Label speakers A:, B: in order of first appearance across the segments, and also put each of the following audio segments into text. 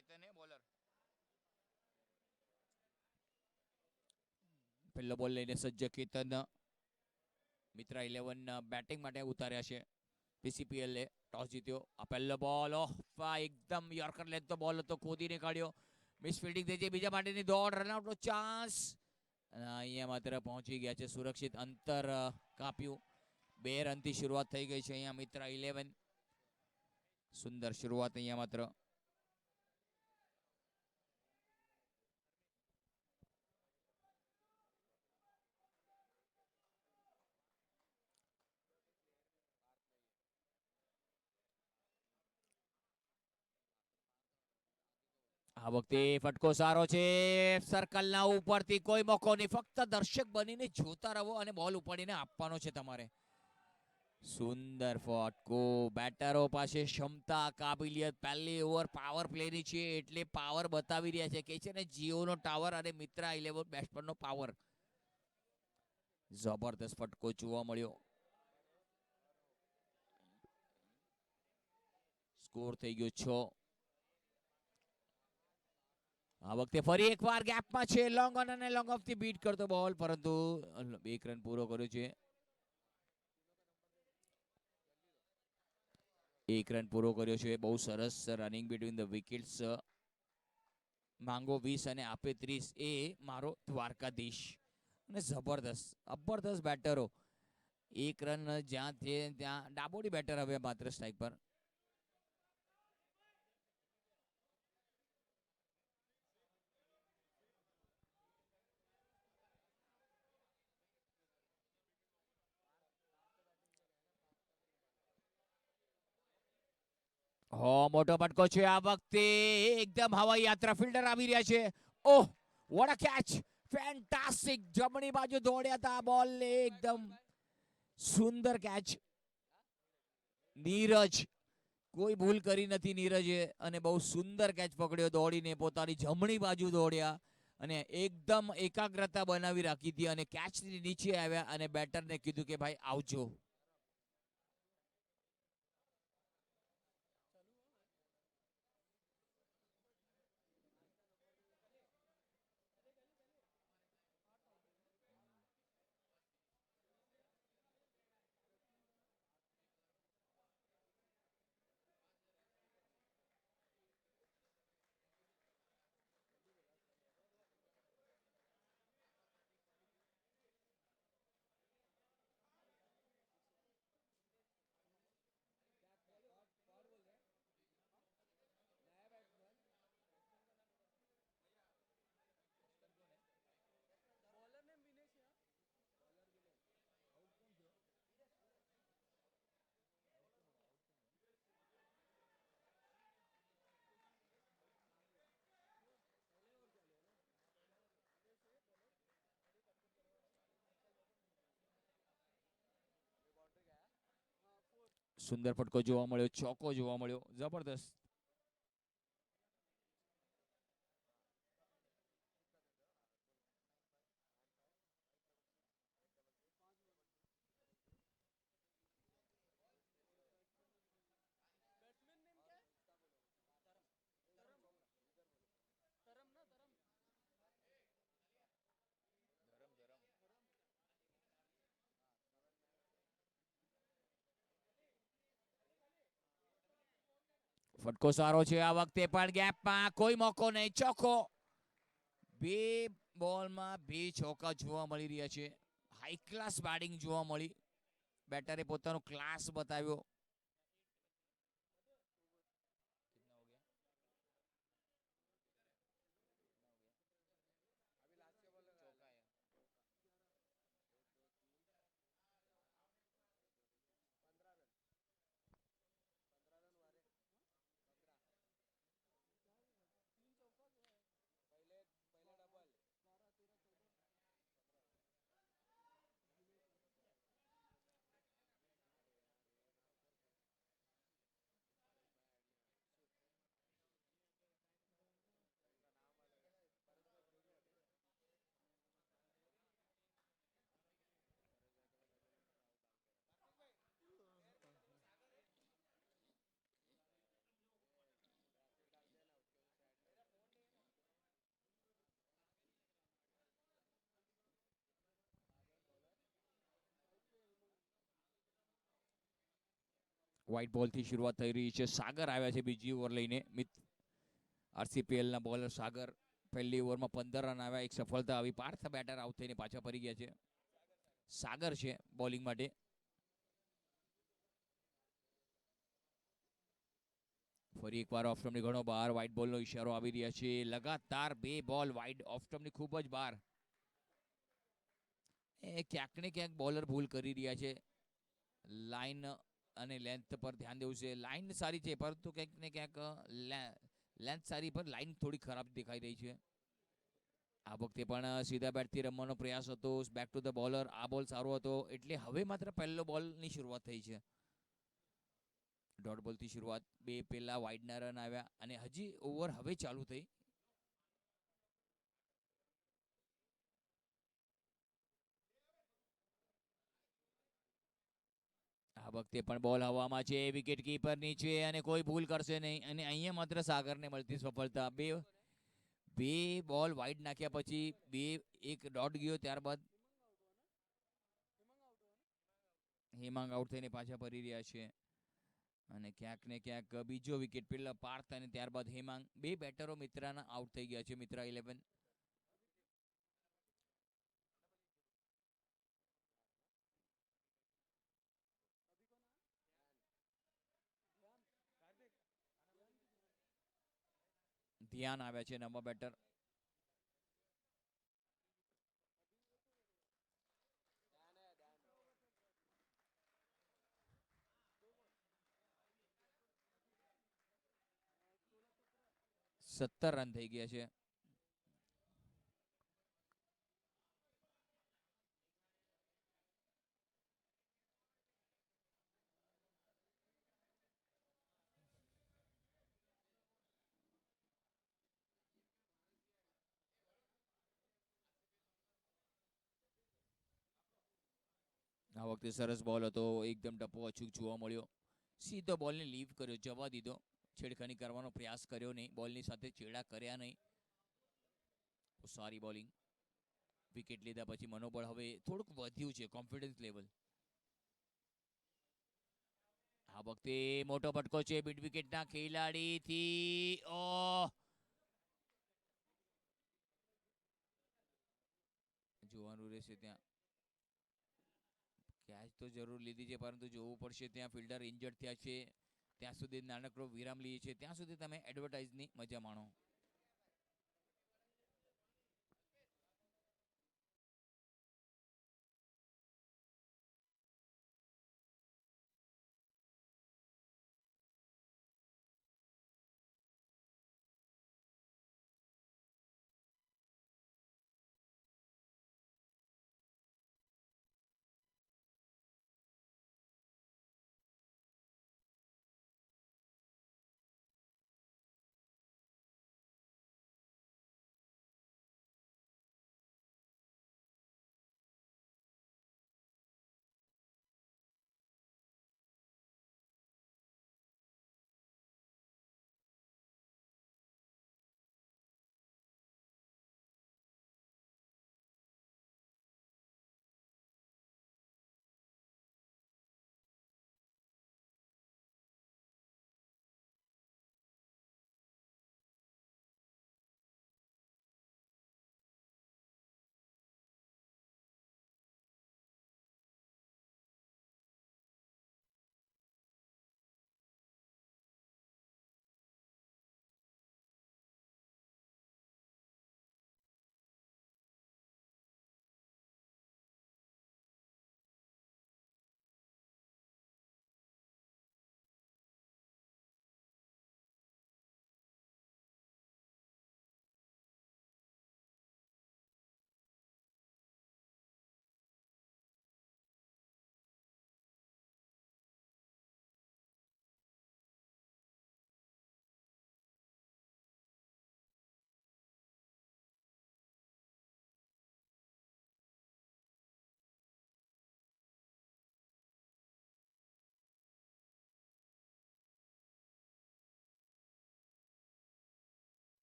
A: કેતન હે બોલર. પહેલો બોલ લઈને સજ્જ કેતન. મિત્રા 11 બેટિંગ માટે ઉતાર્યા છે. પીસીપીએલ એ ટોસ જીત્યો. આ પહેલો બોલ એકદમ યોર્કર લેતો બોલ હતો, ખોદીને કાઢ્યો. મિસ ફિલ્ડિંગ થઈ છે. બીજા માટેની દોડ, રનઆઉટનો ચાન્સ. અહીંયા માત્ર પહોંચી ગયા છે, સુરક્ષિત અંતર કાપ્યું. 2 રનથી શરૂઆત થઈ ગઈ છે અહીંયા મિત્રા 11. સુંદર શરૂઆત અહીંયા માત્ર. આ વખતે ફટકો સારો છે. સર્કલના ઉપરથી કોઈ મોકો નહીં, ફક્ત દર્શક બનીને જોતા રહો અને બોલ ઉપાડીને આપવાનો છે તમારે. સુંદર ફટકો. બેટરો પાસે ક્ષમતા, કાબિલિયત. પહેલી ઓવર પાવર પ્લેની છે એટલે પાવર બતાવી રહ્યા છે. કે છે ને જીઓનો ટાવર અને મિત્રા 11 બેટ્સમેનનો પાવર. જબરદસ્ત ફટકો જોવા મળ્યો. સ્કોર થઈ ગયો 6. આ વખતે ફરી એકવાર ગેપમાં છે. લોંગ ઓન અને લોંગ ઓફ થી બીટ કરતો બોલ, પરંતુ 1 રન પૂરો કર્યો છે. 1 રન પૂરો કર્યો છે. બહુ સરસ રનિંગ બિટવીન ધ વિકેટ્સ. માંગો 20 અને આપે 30. એ મારો દ્વારકાધીશ. અને જબરદસ્ત બેટરો. 1 રન જ્યાં છે ત્યાં ડાબોડી બેટર હવે માત્ર સ્ટ્રાઇક પર. મોટો ફટકો છે આ વખતે. એકદમ હવાઈ યાત્રા ફિલ્ડર આવી રહ્યા છે. ઓહ, વોટ અ કેચ. ફેન્ટાસ્ટિક. જમણી બાજુ દોડ્યા હતા બોલ ને, એકદમ સુંદર કેચ. નીરજ કોઈ ભૂલ કરી નથી નીરજે, અને બહુ સુંદર કેચ પકડ્યો. દોડીને પોતાની જમણી બાજુ દોડ્યા અને એકદમ એકાગ્રતા બનાવી રાખી હતી અને કેચની નીચે આવ્યા અને બેટરને કીધું કે ભાઈ આવજો. સુંદર ફટકો જોવા મળ્યો, ચોકો જોવા મળ્યો. જબરદસ્ત. ફટકો સારો છે આ વખતે પણ. ગેપમાં કોઈ મોકો નહીં, ચોકો. 2 બોલમાં 2 ચોકા જોવા મળી રહ્યા છે. હાઈ ક્લાસ બેટિંગ જોવા મળી. બેટરે પોતાનો ક્લાસ બતાવ્યો. વ્હાઇટ બોલથી શરૂઆત થઈ રહી છે. સાગર આવ્યા છે બીજી ઓવર લઈને. આરસીપીએલના બોલર સાગર પહેલી ઓવરમાં 15 રન આવ્યા, એક સફળતા આવી. પાર્થ બેટર આઉટ થઈને પાછા ફરી ગયા છે. સાગર છે બોલિંગ માટે. ફરી એકવાર ઓફ સ્ટમ્પની ઘણો બહાર. વ્હાઇટ બોલનો ઇશારો આવી રહ્યા છે. લગાતાર 2 બોલ વાઇડ ઓફ સ્ટમ્પની ખૂબ જ બહાર. એ ક્યાંક ને ક્યાંક બોલર ભૂલ કરી રહ્યા છે. લાઇન અને લેન્થ પર ધ્યાન દેવું છે. લાઇન સારી છે પરંતુ ક્યાંક ને ક્યાંક લેન્થ સારી પર લાઇન થોડી ખરાબ દેખાઈ રહી છે. આ વખતે પણ સીધા બેટથી રમવાનો પ્રયાસ હતો. Back to the bowler. આ બોલ સારો હતો એટલે હવે માત્ર પહેલો બોલની શરૂઆત થઈ છે. ડોટ બોલથી શરૂઆત. 2 પેલા વાઇડના રન આવ્યા અને હજી ઓવર હવે ચાલુ થઈ. આ વખતે પણ બોલ હવામાં છે. વિકેટ કીપર નીચે અને કોઈ ભૂલ કરશે નહીં. અને અહીંયા માત્ર સાગરને મળતી સફળતા. બે બોલ વાઇડ નાખ્યા પછી એક ડોટ ગયો, ત્યારબાદ હેમાંગ આઉટ થઈને પાછા ફરી રહ્યા છે. અને ક્યાંક ને ક્યાંક બીજો વિકેટ. પેલા પાર્થ અને ત્યારબાદ હેમાંગ. 2 બેટરો મિત્રાના આઉટ થઈ ગયા છે. મિત્રા 11. ધ્યાન આવ્યા છે નવા બેટર. સત્તર રન થઈ ગયા છે. આ વખતે સરસ બોલ હતો. એકદમ ટપ્પો અચૂક જોવા મળ્યો. સીધો બોલને લીવ કર્યો, જવા દીધો. છેડખાની કરવાનો પ્રયાસ કર્યો નહીં. બોલની સાથે ચેડા કર્યા નહીં. સારી બોલિંગ. વિકેટ લીધા પછી મનોબળ હવે થોડુંક વધ્યું છે, કોન્ફિડન્સ લેવલ. આ વખતે મોટો ફટકો છે મિડ વિકેટના ખેલાડીથી. જોવાનું રહેશે ત્યાં. કેચ તો જરૂર લીધી છે પરંતુ જોવું પડશે. ત્યાં ફિલ્ડર ઇન્જર્ડ થયા છે. ત્યાં સુધી નાનકડો વિરામ લઈએ છે. ત્યાં સુધી તમે એડવર્ટાઇઝની મજા માણો.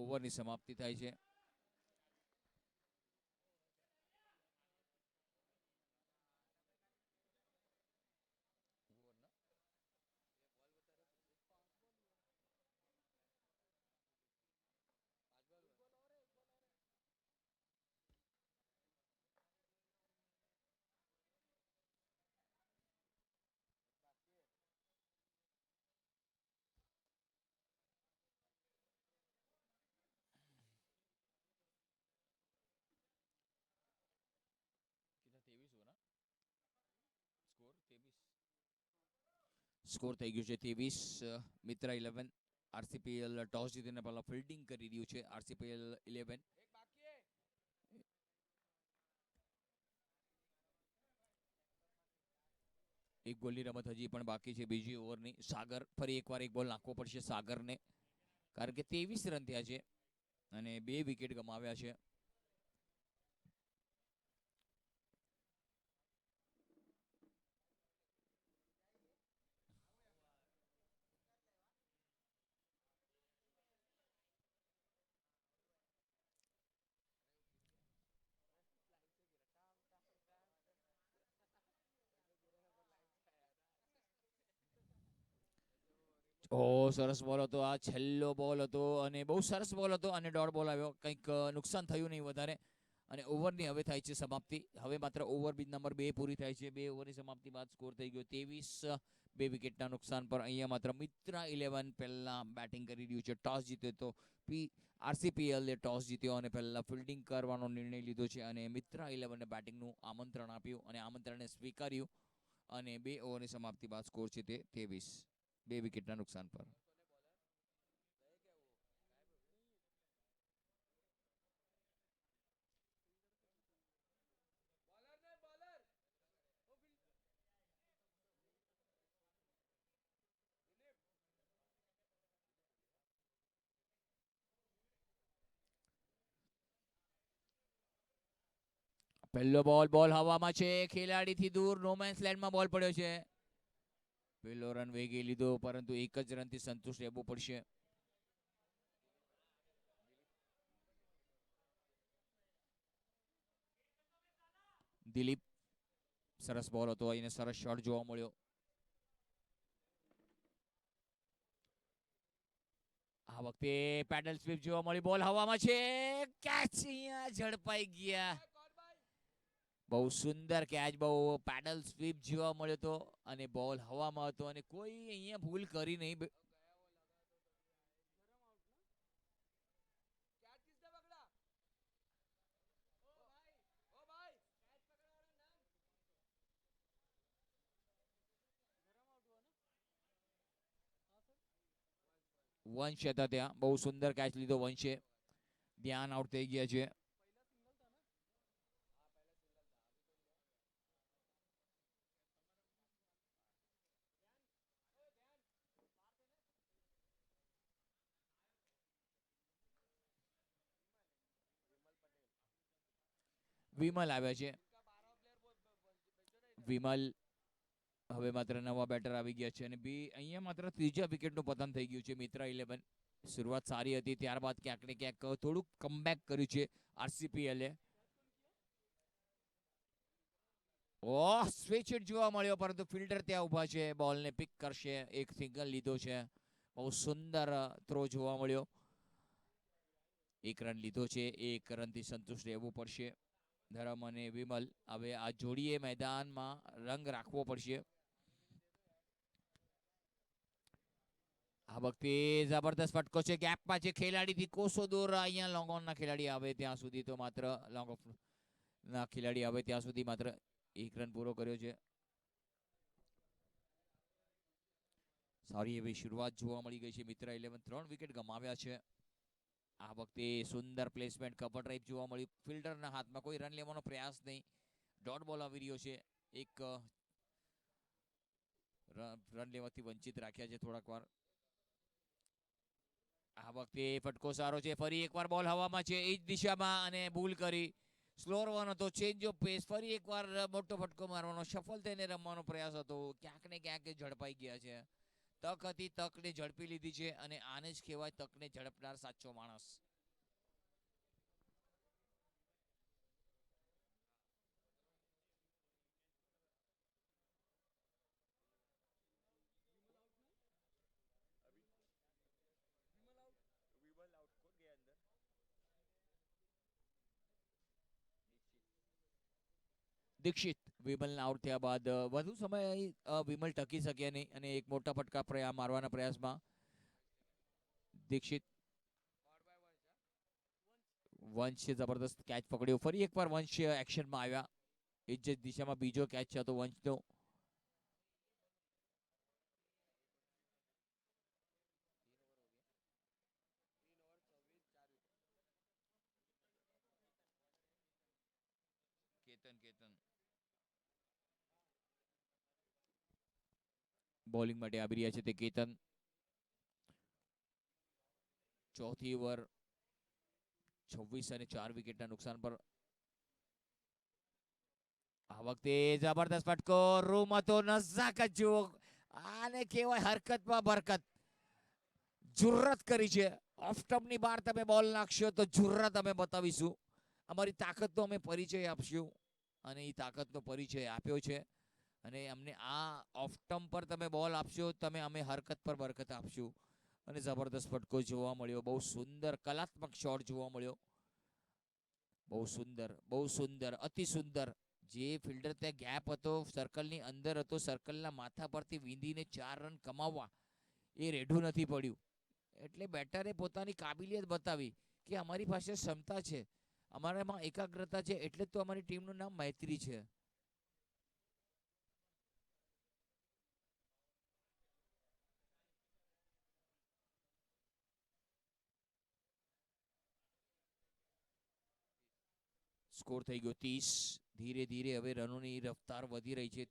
A: ઓવરની સમાપ્તિ થાય છે. સ્કોર થઈ ગયું છે 23. મિત્ર 11 આરસીપીએલ ટોસ જીતીને પહેલા ફિલ્ડિંગ કરી રહ્યું છે. આરસીપીએલ 11 એક બોલની રમત હજી પણ બાકી છે બીજી ઓવરની. સાગર ફરી એકવાર એક બોલ નાખવો પડશે સાગરને, કારણ કે 23 રન થયા છે અને 2 વિકેટ ગમાવ્યા છે. સરસ બોલ હતો આ, છેલ્લો બોલ હતો અને બહુ સરસ બોલ હતો અને ડોટ બોલ આવ્યો. કંઈક નુકસાન થયું નહીં વધારે અને ઓવરની હવે થાય છે સમાપ્તિ. હવે માત્ર ઓવર નંબર 2 પૂરી થાય છે. 2 ઓવરની સમાપ્તિ બાદ સ્કોર થઈ ગયો 23. 2 વિકેટના નુકસાન પર અહીંયા માત્ર મિત્ર 11 પહેલા બેટિંગ કરી રહ્યું છે. ટોસ જીત્યો તો આરસીપીએલ ટોસ જીત્યો અને પહેલા ફિલ્ડિંગ કરવાનો નિર્ણય લીધો છે અને મિત્ર 11ને બેટિંગનું આમંત્રણ આપ્યું અને આમંત્રણને સ્વીકાર્યું અને 2 ઓવરની સમાપ્તિ બાદ સ્કોર છે તે 23. 2 વિકેટના નુકસાન પર. પહેલો બોલ હવામાં છે, ખેલાડીથી દૂર નો મેન્સ લેન્ડમાં બોલ પડ્યો છે. પહેલો રન વેગી લીધો પરંતુ એક જ રનથી સંતુષ્ટ રહેવું પડશે. દિલીપ, સરસ બોલ હતો, એને સરસ શોટ જોવા મળ્યો. આ વખતે પેડલ સ્વીપ જોવા મળી, બોલ હવામાં છે, કેચ અહીંયા ઝડપાઈ ગયા. બહુ સુંદર કેચ, બહુ પેડલ સ્વીપ જોવા મળ્યો હતો અને બોલ હવામાં હતો અને કોઈ અહીંયા ભૂલ કરી નહીં. વંશ હતા ત્યાં, બહુ સુંદર કેચ લીધો વંશે. ધ્યાન આઉટ થઈ ગયા છે. વિમલ આવ્યા છે. વિમલ હવે માત્ર નવા બેટર આવી ગયા છે અને અહીંયા માત્ર ત્રીજા વિકેટનું પતન થઈ ગયું છે. મિત્ર 11 શરૂઆત સારી હતી, ત્યારબાદ ક્યાંક ને ક્યાંક થોડુંક કમબેક કર્યું છે આરસીપીએલે. સ્વિચ હિટ જોવા મળ્યો પરંતુ ફિલ્ડર ત્યાં ઉભા છે, બોલને પિક કરશે. એક સિંગલ લીધો છે, બહુ સુંદર થ્રો જોવા મળ્યો. 1 રન લીધો છે, 1 રનથી સંતુષ્ટ રહેવું પડશે. ધરમ અને વિમલ, હવે આ જોડીએ મેદાનમાં રંગ રાખવો પડશે. આ વખતે જબરદસ્ત ફટકો છે, ગેપમાં છે, ખેલાડીથી કોસો દૂર. અહીંયા લોંગ ઓનના ખેલાડી આવે ત્યાં સુધી તો માત્ર લોંગ ઓફ ના ખેલાડી આવે ત્યાં સુધી માત્ર 1 રન પૂરો કર્યો છે. સારી એવી શરૂઆત જોવા મળી ગઈ છે. મિત્ર 11 3 વિકેટ ગમાવ્યા છે. આ વખતે સુંદર પ્લેસમેન્ટ, કવર ડ્રાઈવ જોવા મળી. ફિલ્ડરના હાથમાં કોઈ રન લેવાનો પ્રયાસ નહીં. ડોટ બોલ આવી રહ્યો છે. એક રન લેવાથી વંચિત રાખ્યા છે થોડાક વાર. આ વખતે ફટકો સારો છે, ફરી એકવાર બોલ હવામાં છે, એ જ દિશામાં અને ભૂલ કરી. સ્લો રન હતો, ચેન્જ ઓફ પેસ, ફરી એકવાર મોટો ફટકો મારવાનો, સફળ થઈને રમવાનો પ્રયાસ હતો. ક્યાંક ને ક્યાંક ઝડપાઈ ગયા છે. તક હતી, તકને ઝડપી લીધી છે અને આને જ કહેવાય તકને ઝડપનાર સાચો માણસ. દીક્ષિત વિમલના આઉટ થયા બાદ વધુ સમય અહીં વિમલ ટકી શક્યા નહીં અને એક મોટા ફટકા મારવાના પ્રયાસમાં દીક્ષિત વંશે જબરદસ્ત કેચ પકડ્યો. ફરી એકવાર વંશ એક્શનમાં આવ્યા. એ જ દિશામાં બીજો કેચ હતો વંશનો. બોલિંગ માટે આવી રહ્યા છે તે કેતન. ચોથી ઓવર 26 અને 4 વિકેટના નુકસાન પર. આ વખતે જબરદસ્ત ફટકો. રૂમ હતો નજાકત જુઓ. આને કહેવાય હરકતમાં બરકત. જુર્રત કરી છે. ઓફ સ્ટમ્પની બહાર તમે બોલ નાખશો તો જુર્રત અમે બતાવીશું. અમારી તાકાતનો અમે પરિચય આપશું અને એ તાકાતનો પરિચય આપ્યો છે. અને અમને આ ઓફ સ્ટમ્પ પર તમે બોલ આપશો તમે અમે હરકત પર બરકત આપશું. અને જબરદસ્ત ફટકો જોવા મળ્યો. બહુ સુંદર કલાત્મક શોટ જોવા મળ્યો. બહુ સુંદર, બહુ સુંદર, અતિ સુંદર. જે ફિલ્ડર ત્યાં ગેપ હતો, સર્કલની અંદર હતો, સર્કલના માથા પરથી વીંધીને 4 રન કમાવવા એ રેઢું નથી પડ્યું. એટલે બેટરે પોતાની કાબિલિયત બતાવી કે અમારી પાસે ક્ષમતા છે, અમારામાં એકાગ્રતા છે. એટલે જ તો અમારી ટીમનું નામ મૈત્રી છે. સ્કોર થઈ ગયો 30. ધીરે ધીરે હવે રનોની રફતાર વધી રહી છે.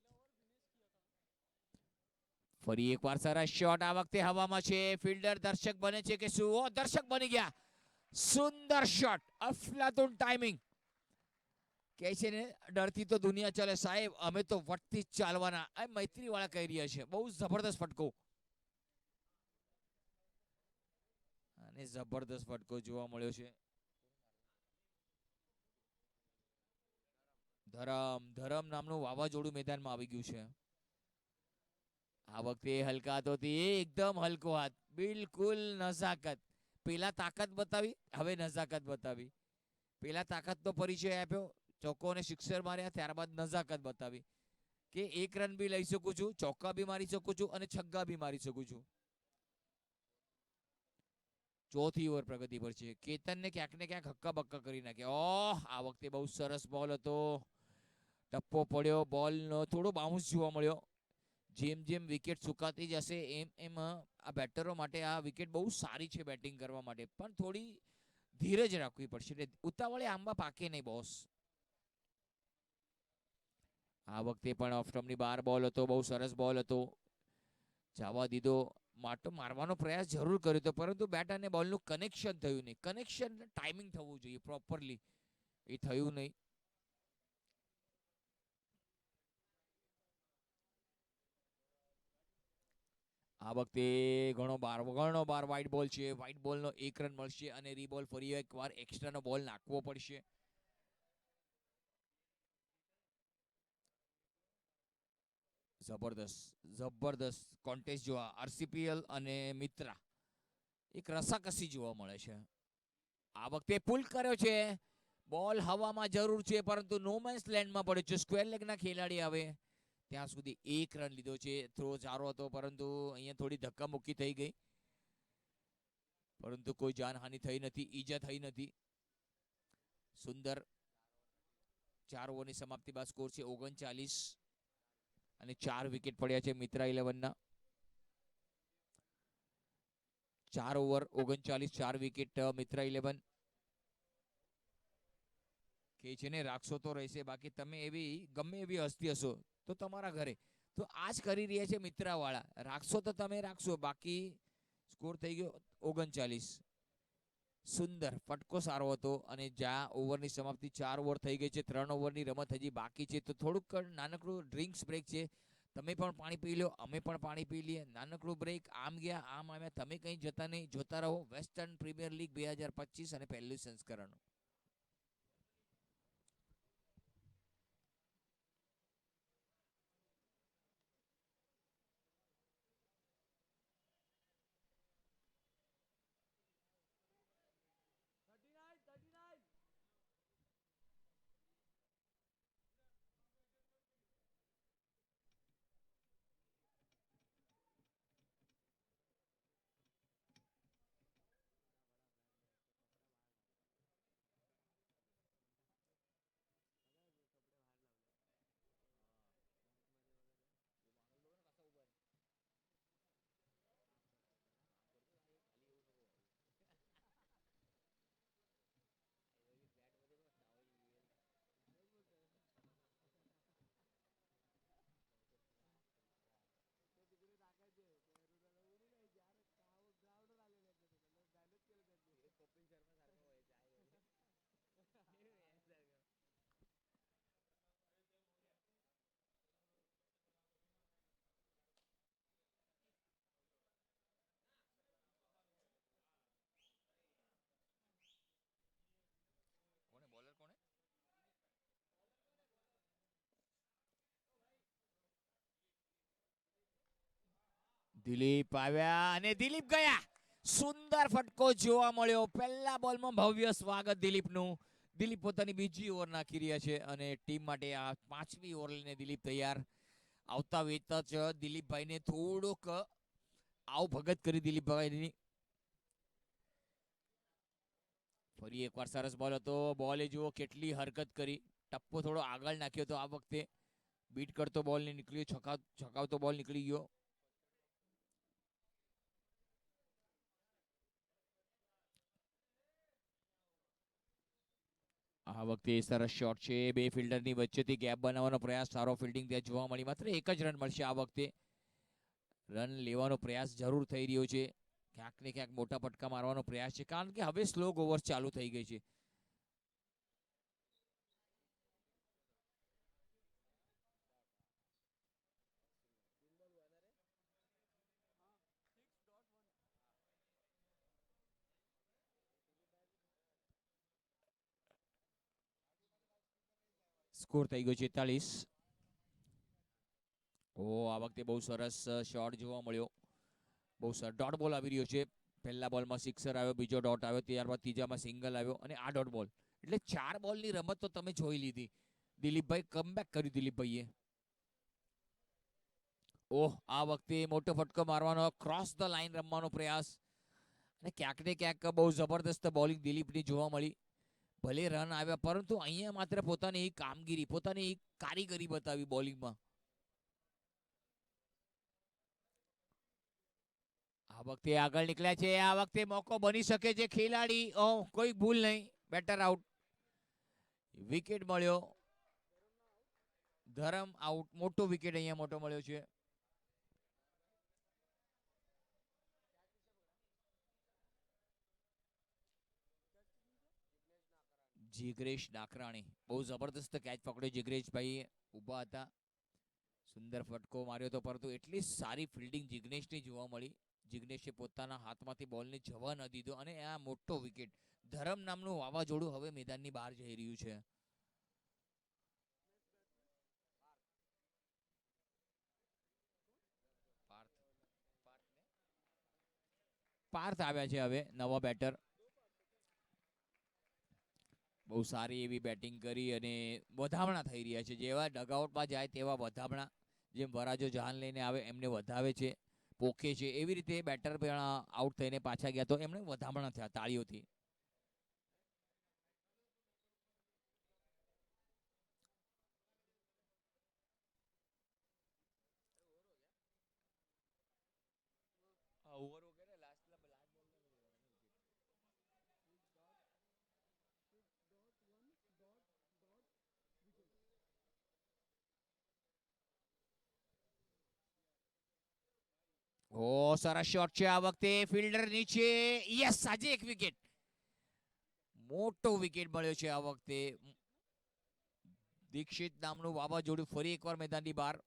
A: ફરી એકવાર સરસ શોટ. આ વખતે હવામાં છે. ફિલ્ડર દર્શક બને છે કે શું? ઓ દર્શક બની ગયા. સુંદર શોટ. અફલાતુન ટાઈમિંગ. કહે છે ને ડરથી તો દુનિયા ચાલે સાહેબ, અમે તો વટથી જ ચાલવાના. આ મૈત્રી વાળા કહી રહ્યા છે. બહુ જબરદસ્ત ફટકો અને જબરદસ્ત ફટકો જોવા મળ્યો છે. ધરમ ધરમ નામનું વાવાઝોડું મેદાનમાં આવી ગયું છે. આ વખતે હલકા હાથોથી એકદમ હલકો હાથ. બિલકુલ નજાકત. પેલા તાકાત બતાવી, હવે નજાકત બતાવી. પેલા તાકાતનો પરિચય આપ્યો, ચોક્કો અને સિક્સર માર્યા. ત્યારબાદ નજાકત બતાવી કે 1 રન બી લઈ શકું છું, ચોક્કા બી મારી શકું છું અને છગ્ગા બી મારી શકું છું. ચોથી ઓવર પ્રગતિ પર છે. કેતનને ક્યાંક ને ક્યાંક હક્કા બક્કા કરી નાખ્યા. ઓહ, આ વખતે બહુ સરસ બોલ હતો. ટપ્પો પડ્યો. બોલનો થોડો બાઉન્સ જોવા મળ્યો. જેમ જેમ વિકેટ સુકાતી જશે એમ એમ આ બેટરો માટે આ વિકેટ બહુ સારી છે બેટિંગ કરવા માટે. પણ થોડી ધીરજ રાખવી પડશે. ઉતાવળે આંબા પાકે નહીં બોસ. આ વખતે પણ ઓફ સ્ટમ્પની બહાર બોલ હતો. બહુ સરસ બોલ હતો. જવા દીધો. માટો મારવાનો પ્રયાસ જરૂર કર્યો હતો, પરંતુ બેટ અને બોલનું કનેક્શન થયું નહીં. કનેક્શન ટાઈમિંગ થવું જોઈએ પ્રોપરલી, એ થયું નહીં. આ વખતે ઘણો બાર વ્હાઈટ બોલ છે. વ્હાઈટ બોલનો 1 રન મળશે અને રીબોલ ફરી એકવાર એક્સ્ટ્રાનો બોલ નાખવો પડશે. જબરદસ્ત જબરદસ્ત કોન્ટેસ્ટ જોવા. આરસીપીએલ અને મિત્રા એક રસાકસી જોવા મળે છે. આ વખતે પુલ કર્યો છે. બોલ હવામાં જરૂર છે, પરંતુ નો મેન્સ લેન્ડમાં પડ્યો છે. સ્ક્વેર લેગના ખેલાડી આવે ત્યાં સુધી 1 રન લીધો છે. થ્રો સારો હતો, પરંતુ અહીંયા થોડી ધક્કામુક્કી થઈ ગઈ, પરંતુ કોઈ જાનહાનિ થઈ નથી, ઈજા થઈ નથી. સુંદર. 4 ઓવરની સમાપ્તિ બાદ સ્કોર છે 39 અને 4 વિકેટ પડ્યા છે મિત્રા 11ના. 4 over 39, 4 wicket Mitra 11. કે છે ને રાખશો તો રહેશે, બાકી તમે એવી ગમે એવી હસ્તી હશો તો તમારા ઘરે. તો આ જ કરી રહ્યા છે મિત્રા વાળા. રાખશો તો તમે રાખશો, બાકી સ્કોર થઈ ગયો 39. સુંદર ફટકો સારો હતો. અને જ્યાં ઓવરની સમાપ્તિ 4 ઓવર થઈ ગઈ છે, 3 ઓવરની રમત હજી બાકી છે, તો થોડુંક નાનકડું ડ્રિંક્સ બ્રેક છે. તમે પણ પાણી પી લો, અમે પણ પાણી પી લઈએ. નાનકડું બ્રેક. આમ ગયા આમ આવ્યા. તમે કંઈ જતા નહીં, જોતા રહો વેસ્ટર્ન પ્રીમિયર લીગ 2025 અને પહેલું સંસ્કરણ. દિલીપ આવ્યા અને દિલીપ ગયા. સુંદર ફટકો જોવા મળ્યો. પહેલા બોલમાં ભવ્ય સ્વાગત દિલીપનું. દિલીપ પોતાની બીજી ઓવર નાખી રહ્યા છે અને ટીમ માટે આ 5મી ઓવર લઈને દિલીપ તૈયાર. આવતા વેત જ દિલીપભાઈને થોડુંક આવ ભગત કરી દિલીપભાઈની. ફરી એકવાર સરસ બોલ હતો. બોલે જુઓ કેટલી હરકત કરી. ટપ્પો થોડો આગળ નાખ્યો તો આ વખતે બીટ કરતો બોલ ને નીકળ્યો. છકાવતો બોલ નીકળી ગયો. આ વખતે સરસ શોટ છે. બે ફિલ્ડરની વચ્ચેથી ગેપ બનાવવાનો પ્રયાસ. સારો ફિલ્ડિંગ ત્યાં જોવા મળી. માત્ર એક જ રન મળશે આ વખતે. રન લેવાનો પ્રયાસ જરૂર થઈ રહ્યો છે. ક્યાંક ને ક્યાંક મોટા પટકા મારવાનો પ્રયાસ છે કારણ કે હવે સ્લો ઓવર્સ ચાલુ થઈ ગઈ છે. સ્કોર થઈ ગયો 46. આ વખતે બહુ સરસ શોટ જોવા મળ્યો. બહુ સરસ ડોટ બોલ આવી રહ્યો છે. પહેલા બોલમાં સિક્સર આવ્યો, બીજો ડોટ આવ્યો, ત્યારબાદ ત્રીજામાં સિંગલ આવ્યો અને આ ડોટ બોલ. એટલે 4 બોલની રમત તો તમે જોઈ લીધી. દિલીપભાઈ કમબેક કર્યું. દિલીપભાઈએ આ વખતે મોટો ફટકો મારવાનો, ક્રોસ ધ લાઈન રમવાનો પ્રયાસ અને ક્યાંક ને ક્યાંક બહુ જબરદસ્ત બોલિંગ દિલીપની જોવા મળી. ભલે રન આવ્યા પરંતુ અહીંયા માત્ર પોતાની કામગીરી, પોતાની કારીગરી બતાવી બોલિંગમાં. આ વખતે આગળ નીકળ્યા છે. આ વખતે મોકો બની શકે છે. ખેલાડી કોઈ ભૂલ નહીં. Better out. વિકેટ મળ્યો. ધરમ આઉટ. મોટો વિકેટ અહીંયા મોટો મળ્યો છે. જિગ્નેશ નાકરાણી બહુ જબરદસ્ત કેચ પકડ્યો. જિગ્નેશભાઈ ઊભા હતા. સુંદર ફટકો માર્યો હતો પરંતુ એટલી સારી ફિલ્ડિંગ જિગ્નેશની જોવા મળી. જિગ્નેશે પોતાના હાથમાંથી બોલને જવા ન દીધો અને આ મોટો વિકેટ. ધરમ નામનું વાવાઝોડું હવે મેદાનની બહાર જઈ રહ્યું છે. પાર્થ આવ્યા છે હવે નવા બેટર. બહુ સારી એવી બેટિંગ કરી અને વધામણા થઈ રહ્યા છે. જેવા ડગઆઉટમાં જાય તેવા વધામણા. જેમ વરાજો જાન લઈને આવે એમને વધાવે છે, પોખે છે. એવી રીતે બેટર પણ આઉટ થઈને પાછા ગયા તો એમને વધામણા થયા તાળીઓથી. સરસ શોટ છે આ વખતે. ફિલ્ડર નીચે. યસ, આજે એક વિકેટ. મોટો વિકેટ મળ્યો છે આ વખતે. દીક્ષિત નામનું વાવાઝોડું ફરી એકવાર મેદાનની બહાર.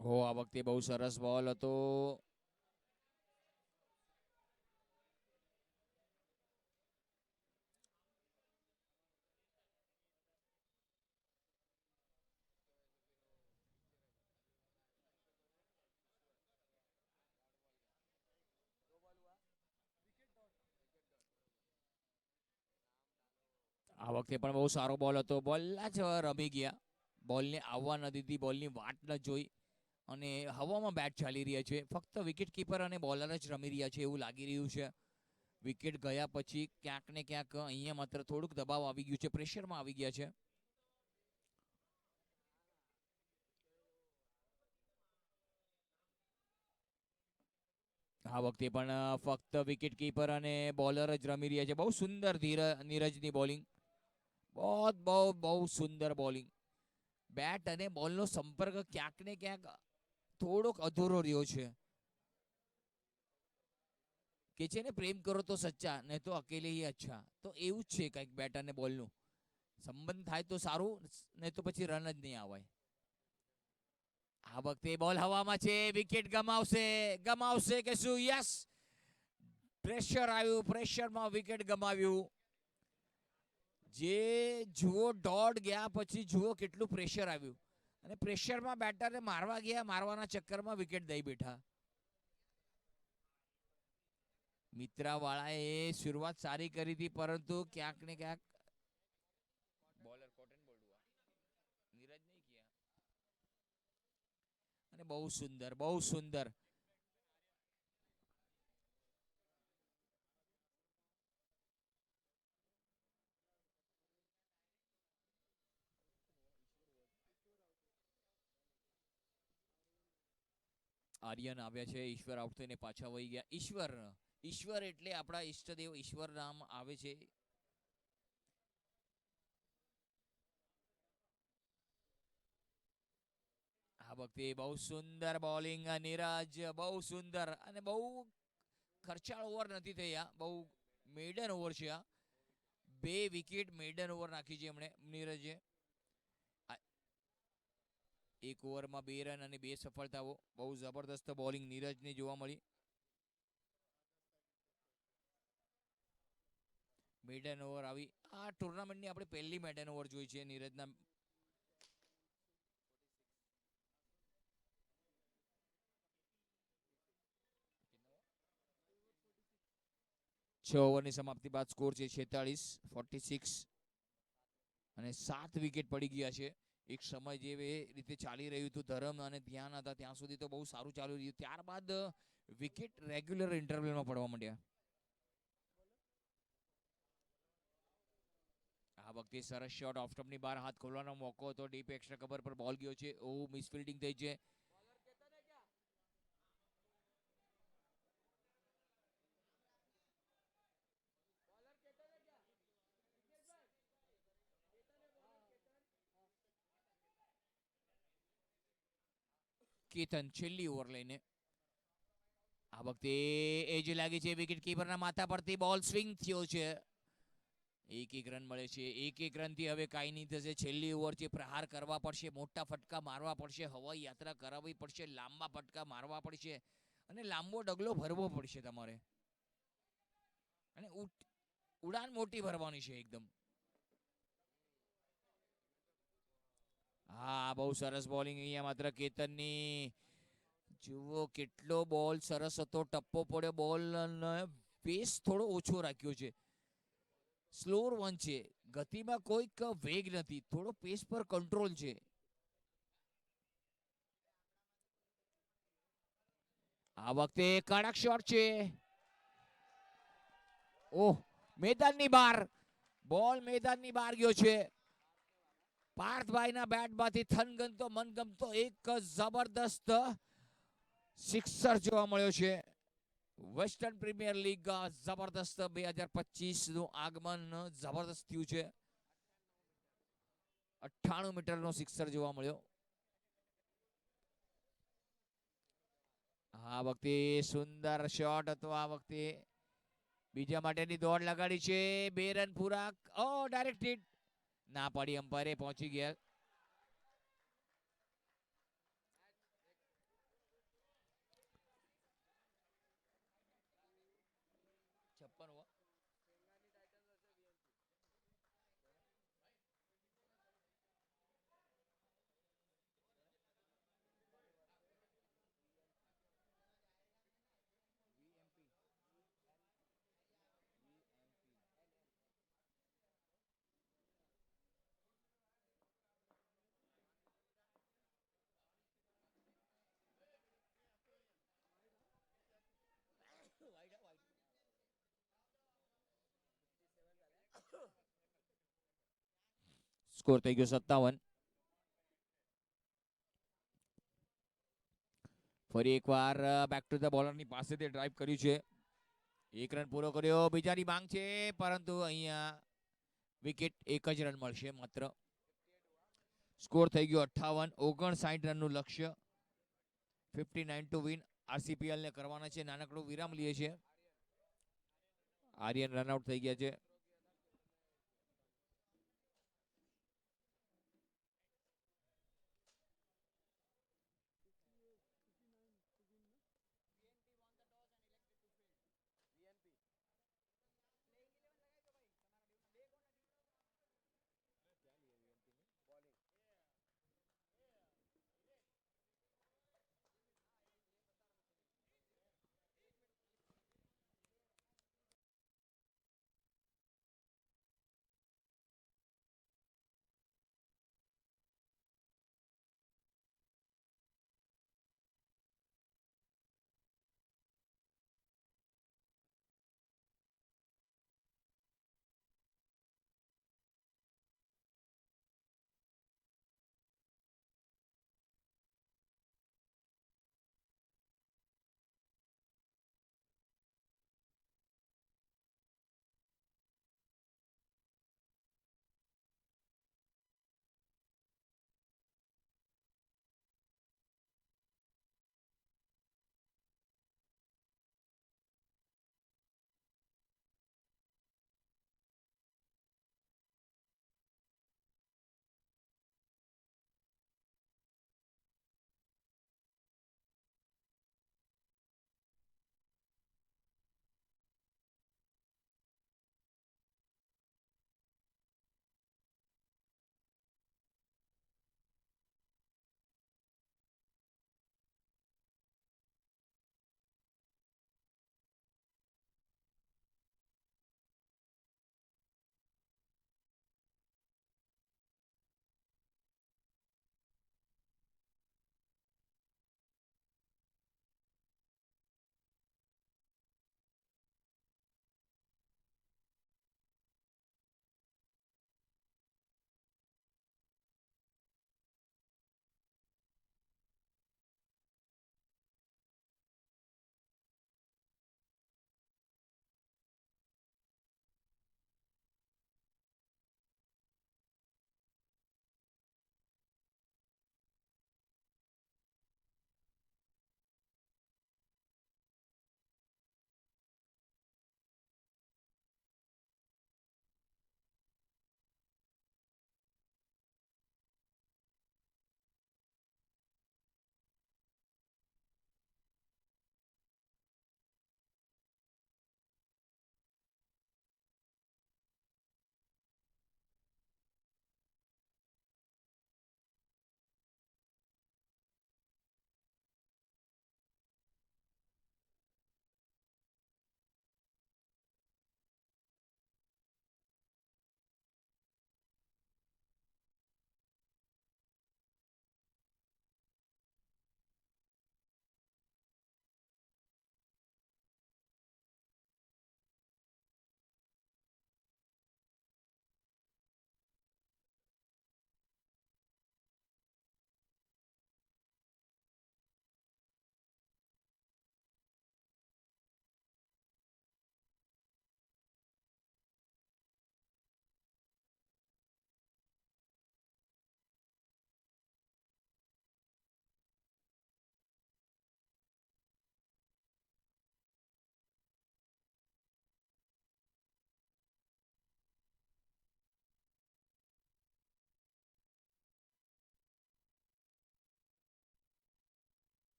A: આ વખતે બહુ સરસ બોલ હતો. આ વખતે પણ બહુ સારો બોલ હતો. બોલ જ રમી ગયા. બોલને આવવા ન દીધી, બોલની વાટ ન જોઈ અને હવામાં બેટ ચાલી રહ્યા છે. ફક્ત વિકેટ કીપર અને બોલર જ રમી રહ્યા છે એવું લાગી રહ્યું છે. વિકેટ ગયા પછી ક્યાંક ને ક્યાંક અહીંયા માત્ર થોડુંક દબાવ આવી ગયું છે, પ્રેશરમાં આવી ગયા છે. આ વખતે પણ ફક્ત વિકેટ કીપર અને બોલર જ રમી રહ્યા છે. બહુ સુંદર નીરજની બોલિંગ. બહુ સુંદર બોલિંગ. બેટ અને બોલનો સંપર્ક ક્યાંક ને ક્યાંક થોડોક અધૂરો રહ્યો છે. કે છે ને, પ્રેમ કરો તો સચ્ચા, નહીં તો અકેલે હી અચ્છા. તો એવું જ છે કંઈક બેટ અને બોલનું. સંબંધ થાય તો સારું, નહીં તો પછી રન જ નહીં આવાય. આ વખતે બોલ હવામાં છે. વિકેટ ગમાવશે કે શું? યસ, પ્રેશર આવ્યું, પ્રેશરમાં વિકેટ ગમાવ્યું. જે જુઓ દોડ ગયા પછી જુઓ કેટલું પ્રેશર આવ્યું, અને પ્રેશરમાં બેટરને મારવા ગયા, મારવાના ચક્કરમાં વિકેટ દઈ બેઠા. મિત્રાવાળાએ શરૂઆત સારી કરી હતી, પરંતુ ક્યાંક ને ક્યાંક બોલર કોટન બોલ્ડ હુઆ, નીરજ નહીં કિયા. અને બહુ સુંદર. આર્યન આવ્યા છે. ઈશ્વર આઉટ થઈને પાછા વહી ગયા. ઈશ્વર એટલે આપણા ઈષ્ટદેવ ઈશ્વર નામ આવે છે. આ વખતે બહુ સુંદર બોલિંગ નીરજ, બહુ સુંદર, અને બહુ ખર્ચાળ ઓવર નથી થયા. બહુ મેડન ઓવર છે આ. 2 વિકેટ મેડન ઓવર નાખી છે એમણે, નીરજે. એક ઓવરમાં 2 રન અને 2 સફળતાઓ. બહુ જબરદસ્ત બોલિંગ નીરજને જોવા મળી. મેડન ઓવર આવી. આ ટુર્નામેન્ટની આપણે પહેલી મેડન ઓવર જોઈ છે નીરજના. 6 ઓવરની સમાપ્તિ બાદ સ્કોર છે 46. અને 7 વિકેટ પડી ગયા છે. એક સમય જે રીતે ચાલી રહ્યું હતું, ધરમ અને ધ્યાન હતા ત્યાં સુધી તો બહુ સારું ચાલી રહ્યું. ત્યારબાદ વિકેટ રેગ્યુલર ઇન્ટરવલમાં પડવા માંડ્યા. આ વખતે સરસ શોટ ઓફ સ્ટમ્પની બહાર, હાથ ખોલવાનો મોકો હતો. ડીપ એક્સ્ટ્રા કવર પર બોલ ગયો છે. મિસફિલ્ડિંગ થઈ છે. કેતન છેલ્લી ઓવર લઈને. આ વખતે એજ લાગી છે. વિકેટ કીપરના માથા પરથી બોલ સ્વિંગ થયો છે. એક રન મળે છે. એક રનથી હવે કાંઈ નહીં થશે. છેલ્લી ઓવર છે. પ્રહાર કરવા પડશે, મોટા ફટકા મારવા પડશે, હવાઈ યાત્રા કરાવવી પડશે, લાંબા ફટકા મારવા પડશે, અને લાંબો ડગલો ભરવો પડશે તમારે. અને ઉડાન મોટી ભરવાની છે એકદમ. હા, બહુ સરસ બોલિંગ અહીંયા માત્ર કેતનની. જુઓ કેટલો બોલ સરસ હતો. ટપ્પો પડ્યો. બોલ પેસ થોડો ઓછો રાખ્યો છે. સ્લોર વન છે. ગતિમાં કોઈક વેગ નથી, થોડો પેસ પર કંટ્રોલ છે. આ વખતે કડક શોટ છે. ઓહ, મેદાનની બહાર. બોલ મેદાનની બહાર ગયો છે. પાર્થભાઈના બેટમાંથી થનગનતો મનગમતો એક જબરદસ્ત સિક્સર જોવા મળ્યો છે. વેસ્ટર્ન પ્રીમિયર લીગ જબરદસ્ત 2025નું આગમન જબરદસ્ત થયું છે. 98 મીટરનો સિક્સર જોવા મળ્યો. આ વખતે સુંદર શોટ હતો. આ વખતે બીજા માટેની દોડ લગાડી છે. 2 રન પૂરા. ડાયરેક્ટ હિટ ના પડી. અમ્પાયરે પહોંચી ગયા. સ્કોર થઈ ગયો 57. ફરી એકવાર બેક ટુ ધ બોલરની પાસે તે ડ્રાઈવ કર્યું છે. 1 રન પૂરો કર્યો. બીજાની માંગ છે પરંતુ અહીંયા વિકેટ 1 જ રન મળશે માત્ર. સ્કોર થઈ ગયો 58 રનનું લક્ષ્ય. 59 ટુ વિન. આરસીપીએલ ને કરવાના છે. નાનકડું વિરામ લે છે. આર્યન રનઆઉટ થઈ ગયા છે.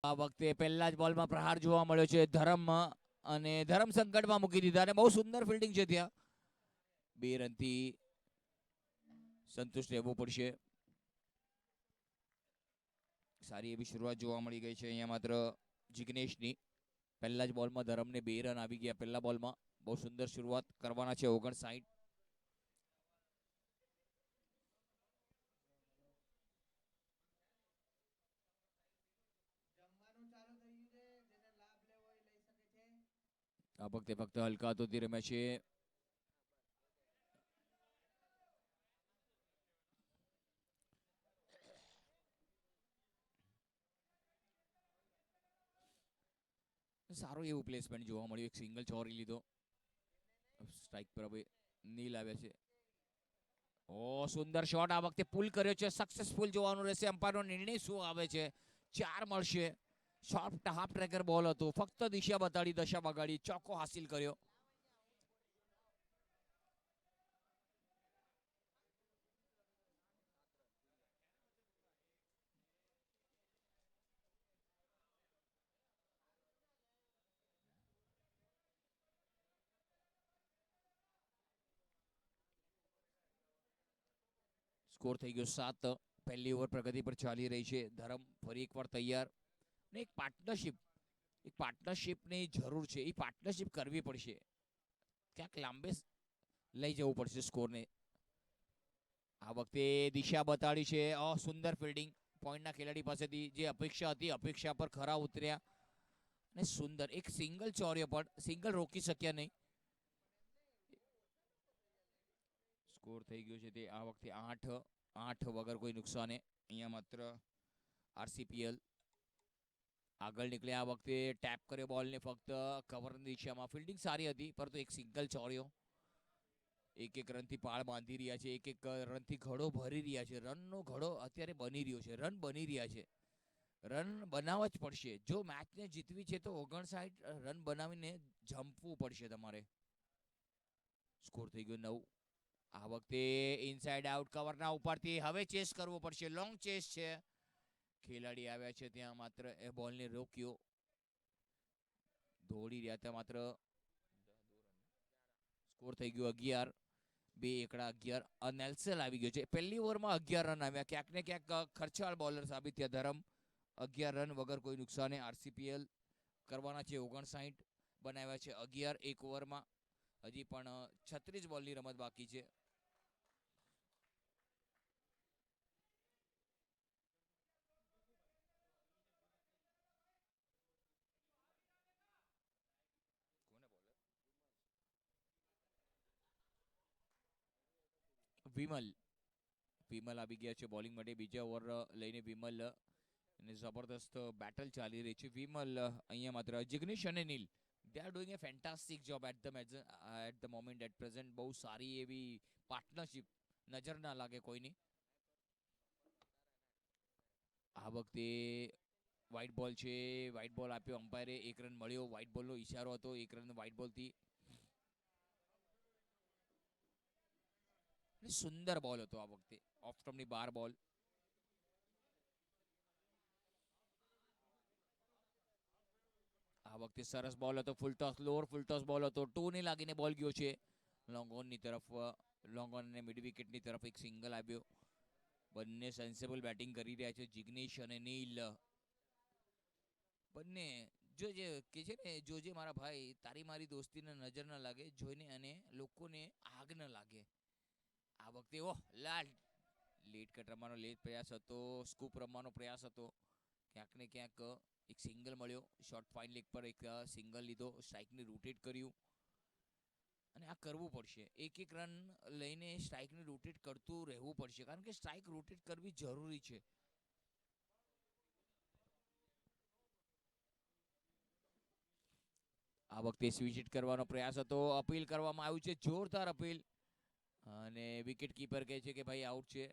A: આ વખતે પહેલા જ બોલમાં પ્રહાર જોવા મળ્યો છે ધરમ અને ધરમ સંકટમાં મૂકી દીધા અને બહુ સુંદર ફિલ્ડિંગ છે ત્યાં. 2 રનથી સંતુષ્ટ રહેવું પડશે. સારી એવી શરૂઆત જોવા મળી ગઈ છે અહીંયા માત્ર જિગ્નેશની. પહેલા જ બોલમાં ધરમને 2 રન આવી ગયા. પહેલા બોલમાં બહુ સુંદર શરૂઆત કરવાના છે. 59. આ વખતે ફક્ત હલકા હાથોથી રમે છે. સારું એવું પ્લેસમેન્ટ જોવા મળ્યું. એક સિંગલ ચોરી લીધો. સ્ટ્રાઇક પર હવે નીલ આવ્યા છે. ઓ સુંદર શોટ આ વખતે પુલ કર્યો છે. સક્સેસફુલ જોવાનું રહેશે. અમ્પાયરનો નિર્ણય શું આવે છે. 4 મળશે. સોફ્ટ હાફ ટ્રેકર બોલ હતો. ફક્ત દિશા બતાડી, દશા બગાડી, ચોકો હાસિલ કર્યો. સ્કોર થઈ ગયો 7. પહેલી ઓવર પ્રગતિ પર ચાલી રહી છે. ધરમ ફરી એકવાર તૈયાર. ને એક પાર્ટનરશિપની જરૂર છે. એ પાર્ટનરશિપ કરવી પડશે. ક્યાંક લાંબે લઈ જવું પડશે સ્કોરને. આ વખતે દિશા બતાડી છે. સુંદર ફિલ્ડિંગ પોઈન્ટના ખેલાડી પાસેથી. જે અપેક્ષા હતી, અપેક્ષા પર ખરા ઉતર્યા. અને સુંદર એક સિંગલ ચોર્ય પણ સિંગલ રોકી શક્યા નહીં. સ્કોર થઈ ગયો છે તે આ વખતે 8 વગર કોઈ નુકસાને. અહીંયા માત્ર આરસીપીએલ આગળ નીકળ્યા. આ વખતે ટેપ કર્યો બોલને ફક્ત કવરની દિશામાં. ફિલ્ડિંગ સારી હતી પરંતુ એક સિંગલ ચોર્યો. એક રનથી પાળ બાંધી રહ્યા છે. એક રનથી ઘડો ભરી રહ્યા છે. રનનો ઘડો અત્યારે બની રહ્યો છે. રન બની રહ્યા છે. રન બનાવવા જ પડશે. જો મેચને જીતવી છે તો 59 રન બનાવીને જંપવું પડશે તમારે. સ્કોર થઈ ગયો 9. આ વખતે ઇનસાઇડ આઉટ કવરના ઉપરથી હવે ચેસ કરવો પડશે. લોંગ ચેસ છે. ખેલાડી આવ્યા છે ત્યાં માત્ર એ બોલને રોક્યો. દોડી રહ્યા હતા માત્ર. સ્કોર થઈ ગયો 11. 2 એકડા 11. નેલ્સન આવી ગયો છે. પહેલી ઓવરમાં 11 રન આવ્યા. ક્યાંક ને ક્યાંક ખર્ચાળ બોલર સાબિત થયા ધરમ. 11 રન વગર કોઈ નુકસાને. આરસીપીએલ કરવાના છે 59. બનાવ્યા છે 11 એક ઓવરમાં. હજી પણ 36 બોલની રમત બાકી છે. વિમલ આવી ગયા છે બોલિંગ માટે. બીજા ઓવર લઈને વિમલ અને જબરદસ્ત બેટલ ચાલી રહી છે. વિમલ અહીંયા માત્ર જિગ્નેશ અને નીલ they are doing a fantastic job at the moment at present. બહુ સારી એવી પાર્ટનરશિપ. નજર ના લાગે કોઈની. આ વખતે વ્હાઇટ બોલ છે. વ્હાઇટ બોલ આપ્યો અમ્પાયરે. 1 રન મળ્યો. વ્હાઇટ બોલનો ઈશારો હતો. 1 રન વ્હાઇટ બોલથી. સુંદર બોલ હતો આ વખતે. ઓફ સ્ટમ્પની બહાર બોલ. આ વખતે સરસ બોલ હતો. ફૂલ ટોસ, લોઅર ફૂલ ટોસ બોલ હતો. 2 ને લાગીને બોલ ગયો છે લોંગ ઓનની તરફ. લોંગ ઓન અને મિડ વિકેટની તરફ એક સિંગલ આવ્યો. બંને સેન્સેબલ બેટિંગ કરી રહ્યા છે જિગ્નેશ અને નીલ. બંને જોજે કે છે ને, જોજે મારા ભાઈ, તારી મારી દોસ્તીને નજર ન લાગે. જોઈને અને લોકોને આગ ન લાગે. આ વખતે લેટ કટ રમવાનો પ્રયાસ હતો. સ્કૂપ રમવાનો પ્રયાસ હતો. ક્યાંક ને ક્યાંક એક સિંગલ મળ્યો. શોર્ટ ફાઇન લેગ પર એક સિંગલ લીધો. સ્ટ્રાઇકને રોટેટ કર્યું. અને આ કરવું પડશે. એક રન લઈને સ્ટ્રાઇકને રોટેટ કરતું રહેવું પડશે. કારણ કે સ્ટ્રાઇક રોટેટ કરવી જરૂરી છે. આ વખતે સ્વિચ હિટ કરવાનો પ્રયાસ હતો. અપીલ કરવામાં આવ્યું છે. જોરદાર અપીલ. અને વિકેટ કીપર કહે છે કે ભાઈ આઉટ છે.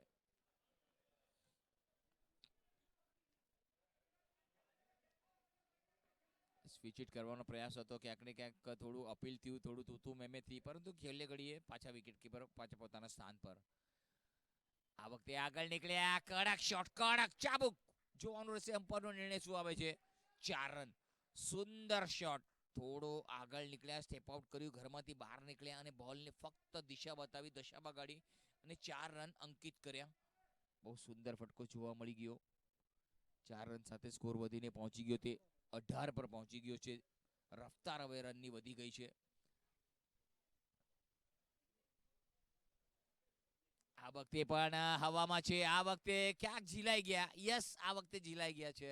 A: સ્વિચ હિટ કરવાનો પ્રયાસ હતો. ક્યાંક ને ક્યાંક થોડું અપીલ થયું, થોડું તૂતું મેમે થઈ. પરંતુ છેલ્લે ઘડીએ પાછા વિકેટ કીપર પાછા પોતાના સ્થાન પર. આ વખતે આગળ નીકળ્યા. કડક શોટ, કડક ચાબુક. જોવાનું રહેશે અમ્પાયરનો નિર્ણય શું આવે છે. 4 રન. સુંદર શોટ. થોડો આગળ નીકળ્યા. સ્ટેપ આઉટ કર્યું. ઘરમાંથી બહાર નીકળ્યા અને બોલને ફક્ત દિશા બતાવી, દશા બગાડી અને 4 રન અંકિત કર્યા. બહુ સુંદર ફટકો જોવા મળી ગયો. 4 રન સાથે સ્કોર વધીને પહોંચી ગયો તે 18 પર પહોંચી ગયો છે. રફતાર હવે રનની વધી ગઈ છે. આ વખતે પણ હવામાં છે. આ વખતે ક્યાંક ઝીલાઈ ગયા. યસ, આ વખતે ઝીલાઈ ગયા છે.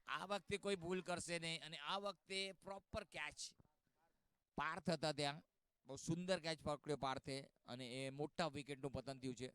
A: આ વખતે કોઈ ભૂલ કરશે નહીં. અને આ વખતે પ્રોપર કેચ. પાર્થ હતા ત્યાં. બહુ સુંદર કેચ પકડ્યો પાર્થે. અને એ મોટા વિકેટનું પતન થયું છે.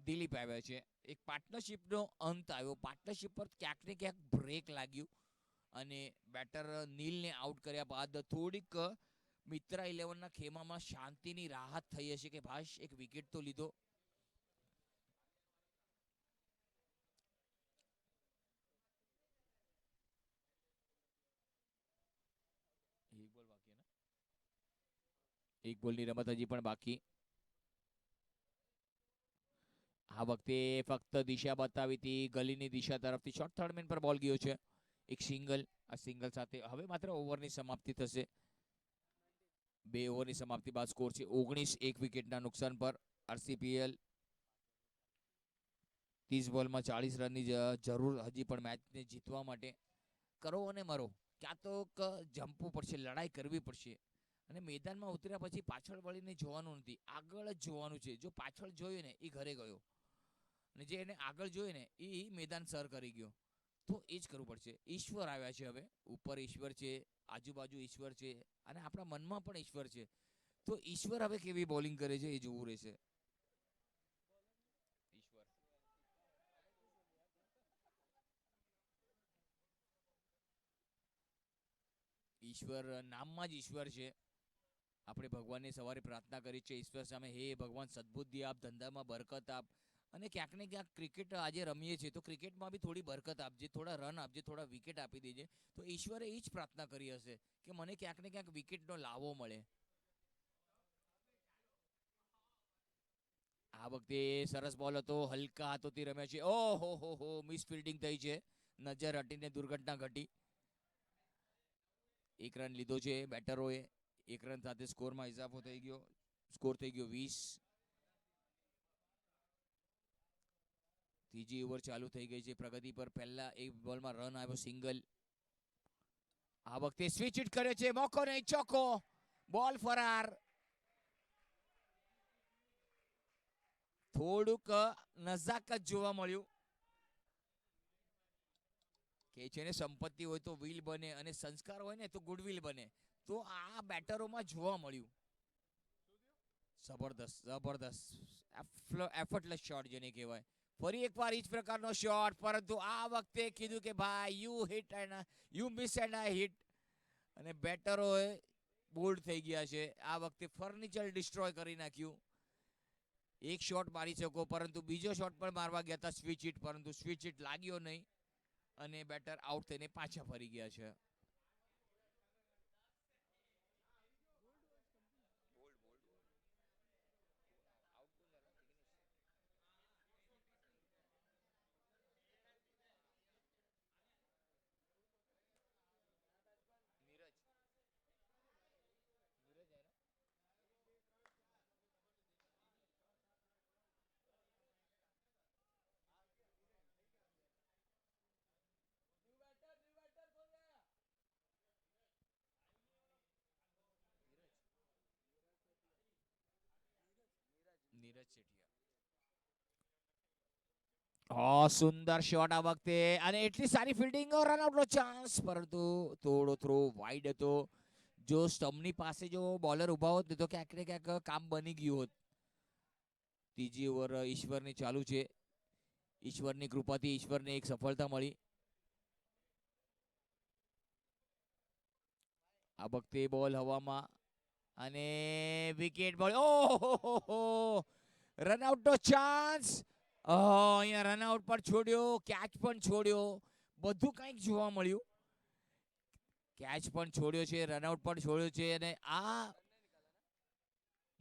A: દિલીપ આવ્યા છે. એક પાર્ટનરશિપનો અંત આવ્યો. પાર્ટનરશિપ પર ક્યાંક ને ક્યાંક બ્રેક લાગ્યું અને બેટર નીલને આઉટ કર્યા બાદ થોડીક મિત્રા 11ના ખેમામાં શાંતિની રાહત થઈ હશે કે ભાઈ એક વિકેટ તો લીધો. એક બોલની રમત હજી પણ બાકી. આ વખતે ફક્ત દિશા બતાવી હતી ગલીની દિશા તરફથી. શોર્ટ થર્ડ મેન પર બોલ ગયો છે. એક સિંગલ. આ સિંગલ સાથે હવે માત્ર ઓવરની સમાપ્તિ થશે. 2 ઓવરની સમાપ્તિ બાદ સ્કોર છે 19. એક વિકેટના નુકસાન પર આરસીપીએલ 30 બોલમાં 40 રનની જરૂર હજી પણ મેચને જીતવા માટે. કરો અને મરો, ક્યાં તો જંપવું પડશે, લડાઈ કરવી પડશે. અને મેદાનમાં ઉતર્યા પછી પાછળ વળીને જોવાનું નથી, આગળ જ જોવાનું છે. જો પાછળ જોયું ને એ ઘરે ગયો, અને જે એને આગળ જોયું ને એ મેદાન સર કરી ગયો. તો એ જ કરવું પડશે. ઈશ્વર આવ્યા છે હવે. ઉપર ઈશ્વર છે, આજુબાજુ ઈશ્વર છે, અને આપણા મનમાં પણ ઈશ્વર છે. તો ઈશ્વર હવે કેવી બોલિંગ કરે છે એ જોવું રહેશે. ઈશ્વર નામમાં જ ઈશ્વર છે. આપણે ભગવાનને સવારે પ્રાર્થના કરી છે ઈશ્વર સામે, હે ભગવાન સદબુદ્ધિ આપ, ધંધામાં બરકત આપ, અને ક્યાંક ને ક્યાંક ક્રિકેટ આજે રમીએ છીએ તો ક્રિકેટમાં બી થોડી બરકત આપજે, થોડા રન આપજે, થોડા વિકેટ આપી દેજે. તો ઈશ્વરે એ જ પ્રાર્થના કરી હશે કે મને ક્યાંક ને ક્યાંક વિકેટનો લાવો મળે. આ વખતે સરસ બોલ હતો, હલકા હાથોથી રમ્યા છે. ઓહો હો, મિસ ફિલ્ડિંગ થઈ છે, નજર હટીને દુર્ઘટના ઘટી. 1 રન લીધો છે બેટરોએ. 1 રન સાથે સ્કોરમાં ઇજાફો થઈ ગયો. સ્કોર થઈ ગયો 20. ત્રીજી ઓવર ચાલુ થઈ ગઈ છે પ્રગતિ પર. પહેલા એક બોલમાં રન આવ્યો, સિંગલ. આ વખતે સ્વિચ હિટ કર્યો છે, મોકો નહીં, ચોકો. બોલ ફરાર. થોડુંક નજાકત જોવા મળ્યું. કે છે ને સંપત્તિ હોય તો વિલ બને, અને સંસ્કાર હોય ને તો ગુડવિલ બને. તો આ બેટરોમાં જોવા મળ્યું. જબરદસ્ત જબરદસ્ત એફર્ટલેસ શોટ જેને કહેવાય. ફરી એકવાર એ જ પ્રકારનો શોટ, પરંતુ આ વખતે કીધું કે ભાઈ you hit and you miss and I hit. અને બેટરોએ બોલ્ડ થઈ ગયા છે. આ વખતે ફર્નિચર ડિસ્ટ્રોય કરી નાખ્યું. એક શોટ મારી શકો, પરંતુ બીજો શોટ પણ મારવા ગયા હતા સ્વિચ હિટ, પરંતુ સ્વિચ હિટ લાગ્યો નહીં અને બેટર આઉટ થઈને પાછા ફરી ગયા છે. નીરજ સેઠિયા. સુંદર શોટ આ વખતે, અને એટલી સારી ફિલ્ડિંગ, રનઆઉટનો ચાન્સ, પરંતુ થોડો થ્રો વાઇડ હતો. જો સ્ટમ્પની પાસે જો બોલર ઉભા હોત તો ક્યાંક ને ક્યાંક કામ બની ગયું હોત. ત્રીજી ઓવર ઈશ્વરની ચાલુ છે. ઈશ્વરની કૃપાથી ઈશ્વરને એક સફળતા મળી. આ વખતે બોલ હવામાં, અને વિકેટ બોલ. ઓહો, રનઆઉટનો ચાન્સ. અહીંયા રનઆઉટ પણ છોડ્યો, કેચ પણ છોડ્યો, બધું કંઈક જોવા મળ્યું. કેચ પણ છોડ્યો છે, રનઆઉટ પણ છોડ્યો છે, અને આ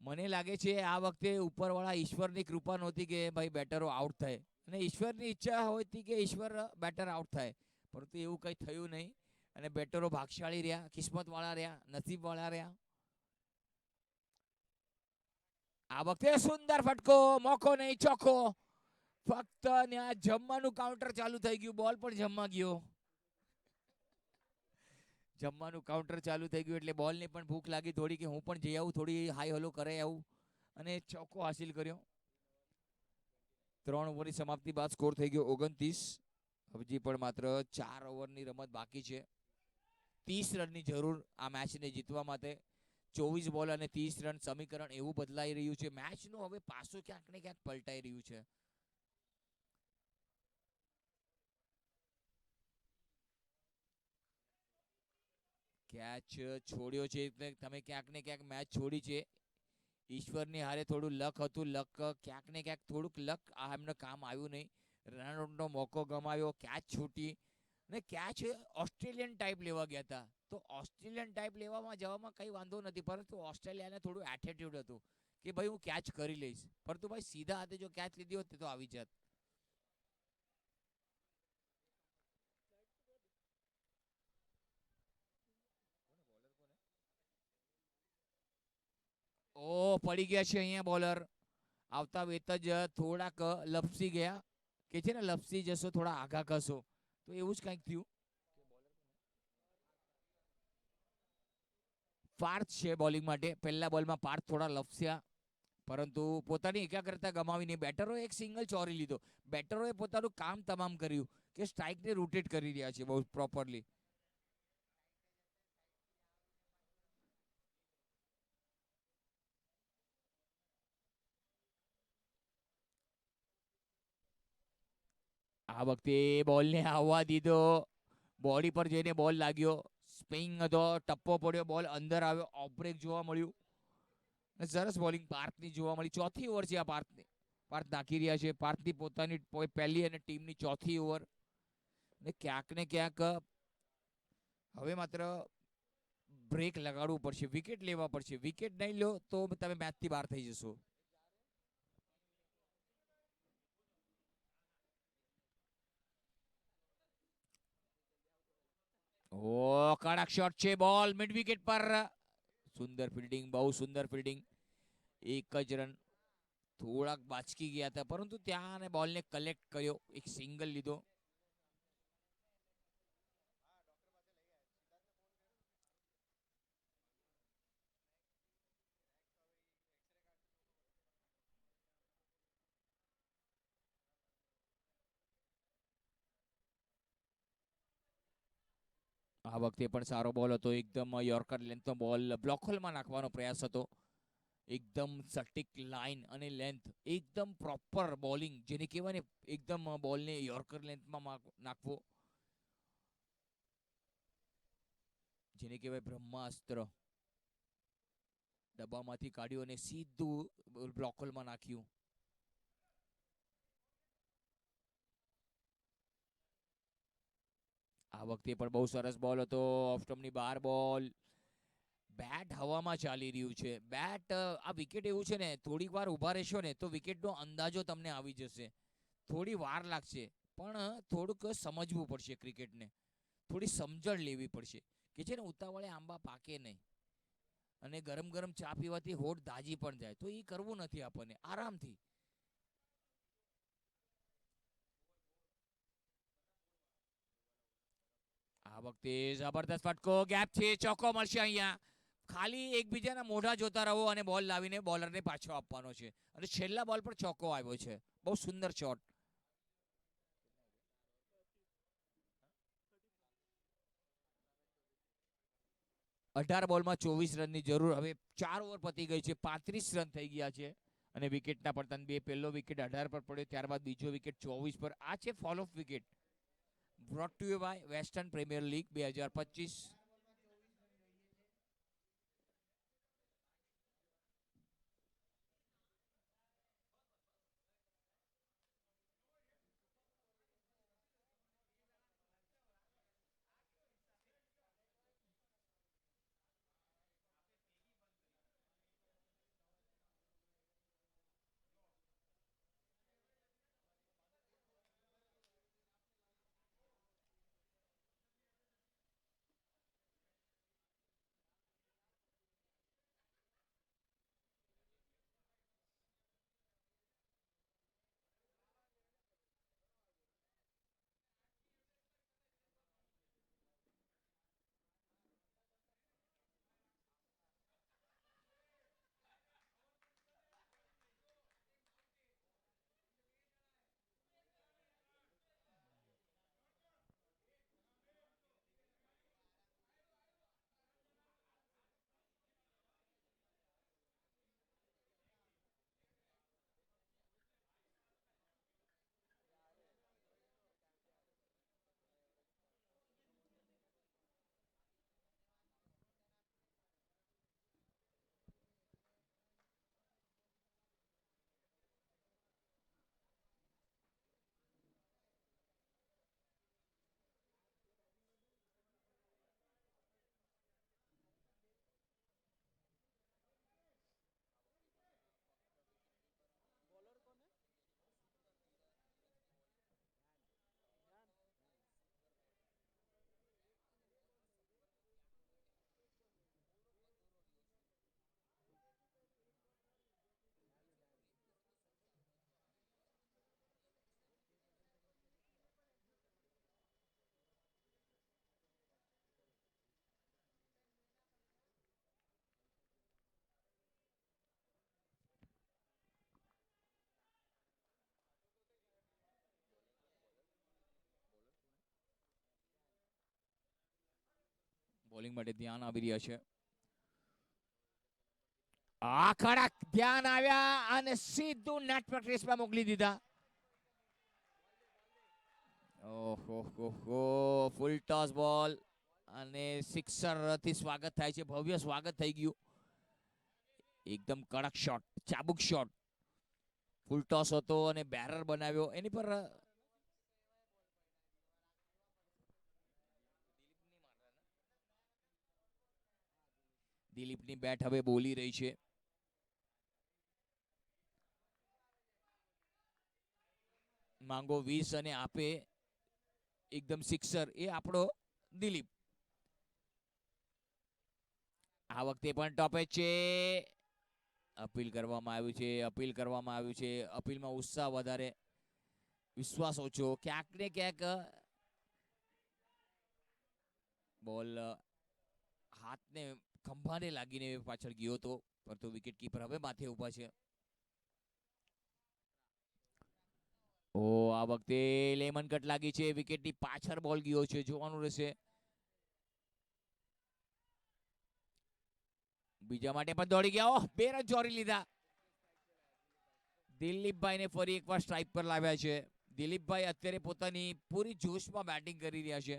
A: મને લાગે છે આ વખતે ઉપરવાળા ઈશ્વરની કૃપા નહોતી કે ભાઈ બેટરો આઉટ થાય, અને ઈશ્વરની ઈચ્છા હોતી કે ઈશ્વર બેટર આઉટ થાય, પરંતુ એવું કંઈ થયું નહીં. અને બેટરો ભાગશાળી રહ્યા, કિસ્મતવાળા રહ્યા, નસીબવાળા રહ્યા. આ વખતે સુંદર ફટકો, મોકો નહીં, ચોકો. ફક્ત ત્યાં જમવાનું કાઉન્ટર ચાલુ થઈ ગયું, બોલ પણ જમવા ગયો. જમવાનું કાઉન્ટર ચાલુ થઈ ગયું એટલે બોલને પણ ભૂખ લાગી થોડી, કે હું પણ જઈ આવું, થોડી હાઈ હલો કરે આવું, અને ચોકો હાસિલ કર્યો. 3 ઓવરની સમાપ્તિ બાદ સ્કોર થઈ ગયો 29. હજી પણ માત્ર 4 ઓવરની રમત બાકી છે. 30 રનની જરૂર આ મેચને જીતવા માટે. 24 બોલ અને 30 રન, સમીકરણ એવું બદલાઈ રહ્યું છે. મેચનું હવે પાછું ક્યાંક ને ક્યાંક પલટાઈ રહ્યું છે. કેચ છોડ્યો છે એટલે તમે ક્યાંક ને ક્યાંક મેચ છોડી છે. ઈશ્વરની હારે થોડું લક હતું. લક ક્યાંક ને ક્યાંક થોડુંક લક આ એમને કામ આવ્યું નહીં. રનઆઉટનો મોકો ગમાવ્યો, કેચ છૂટી ને કેચ ઓસ્ટ્રેલિયન ટાઈપ લેવા ગયા હતા. તો ઓસ્ટ્રેલિયન ટાઈપ લેવામાં જવામાં કંઈ વાંધો નથી, પરંતુ ઓસ્ટ્રેલિયાને થોડું એટીટ્યુડ હતું કે ભાઈ હું કેચ કરી લઈશ. પરંતુ ભાઈ સીધા હાથે જો કેચ લીધી હોત તો આવી જાત. ઓ પડી ગયા છે અહીંયા બોલર. આવતા વેત જ થોડાક લપસી ગયા. કે છે ને લપસી જશો થોડા આઘા કરશો, તો એવું જ કંઈક થયું. પાર્થ છે બોલિંગ માટે. પહેલા બોલમાં પાર્થ થોડા લપસ્યા, પરંતુ પોતાની એકાગ્રતા ગમાવીને બેટરોએ એક સિંગલ ચોરી લીધો. બેટરોએ પોતાનું કામ તમામ કર્યું કે સ્ટ્રાઇકને રોટેટ કરી રહ્યા છે બહુ પ્રોપરલી. આ વખતે બોલને આવવા દીધો. બોડી પર જઈને બોલ લાગ્યો. સ્પિન હતો, ટપ્પો પડ્યો, બોલ અંદર આવ્યો, ઓફ બ્રેક જોવા મળ્યું. સરસ બોલિંગ પાર્થની જોવા મળી. ચોથી ઓવર છે આ પાર્થની. પાર્થ નાખી રહ્યા છે. પાર્થની પોતાની પહેલી અને ટીમની ચોથી ઓવર. ને ક્યાંક ને ક્યાંક હવે માત્ર બ્રેક લગાડવું પડશે, વિકેટ લેવા પડશે. વિકેટ નહીં લો તો તમે મેચથી બહાર થઈ જશો. ઓ કડક શોટ છે. બોલ મિડ વિકેટ પર. સુંદર ફિલ્ડિંગ, બહુ સુંદર ફિલ્ડિંગ. એક જ રન થોડાક બાચકી ગયા હતા, પરંતુ ત્યાં બોલને કલેક્ટ કર્યો, એક સિંગલ લીધો. આ વખતે પણ સારો બોલ હતો. એકદમ યોર્કર લેન્થનો બોલ બ્લોક હોલમાં નાખવાનો પ્રયાસ હતો. એકદમ સટીક લાઇન અને લેન્થ, એકદમ પ્રોપર બોલિંગ જેને કહેવાય ને, એકદમ બોલને યોર્કર લેન્થમાં નાખવો, જેને કહેવાય બ્રહ્માસ્ત્ર. ડબ્બામાંથી કાઢ્યું અને સીધું બ્લોક હોલમાં નાખ્યું. આ વખતે પણ બહુ સરસ બોલ હતો. ઓફ સ્ટમ્પની બહાર બોલ. બેટ હવામાં ચાલી રહ્યું છે. બેટ આ વિકેટ એવું છે ને, થોડીક વાર ઊભા રહેશો ને તો વિકેટનો અંદાજો તમને આવી જશે. થોડી વાર લાગશે, પણ થોડુંક સમજવું પડશે ક્રિકેટને. થોડી સમજણ લેવી પડશે. કે છે ને ઉતાવળે આંબા પાકે નહીં. અને ગરમ ગરમ ચા પીવાથી હોઠ દાજી પણ જાય, તો એ કરવું નથી આપણને. આરામથી. આ વખતે જબરદસ્ત ફટકો. ગેપ છે, ચોકો મળશે અહીંયા. ખાલી એકબીજાના મોઢા જોતા રહો અને બોલ લાવીને બોલરને પાછો આપવાનો છે. અને છેલ્લા બોલ પર ચોકો આવ્યો છે. બહુ સુંદર શોટ. 18 બોલમાં 24 રનની જરૂર. હવે 4 ઓવર પતી ગઈ છે, 35 રન થઈ ગયા છે. અને વિકેટના પડતા બે. પહેલો વિકેટ 18 પર પડ્યો, ત્યારબાદ બીજો વિકેટ 24 પર. આ છે fall of wicket. Brought to you by Western Premier League 2025. Bowling માટે ધ્યાન આવી રહ્યા છે. આ કડક ધ્યાન આવ્યા અને સીધું નેટ પ્રેક્ટિસમાં મોકલી દીધા. ઓહો, ફૂલ ટોસ બોલ અને સિક્સર થી સ્વાગત થાય છે. ભવ્ય સ્વાગત થઈ ગયું. એકદમ કડક શોટ, ચાબુક શોટ. ફૂલ ટોસ હતો અને બેરર બનાવ્યો એની પર. દિલીપની બેટ હવે બોલી રહી છે. માંગો 20 અને આપે એકદમ સિક્સર, એ આપણો દિલીપ. આ વખતે પણ ટોપે છે. અપીલ કરવામાં આવ્યું છે. અપીલમાં ઉત્સાહ વધારે, વિશ્વાસ ઓછો. ક્યાંક ને ક્યાંક બોલ હાથને ખંભાને લાગીને પાછળ ગયો હતો, પરંતુ વિકેટ કીપર હવે માથે ઉભા છે. આ વખતે લેમન કટ લાગી છે. વિકેટની પાછળ બોલ ગયો છે, જોવાનું રહેશે. બીજા માટે પણ દોડી ગયા. 2 રન ચોરી લીધા. દિલીપભાઈને ફરી એકવાર સ્ટ્રાઇક પર લાવ્યા છે. દિલીપભાઈ અત્યારે પોતાની પૂરી જોશમાં બેટિંગ કરી રહ્યા છે.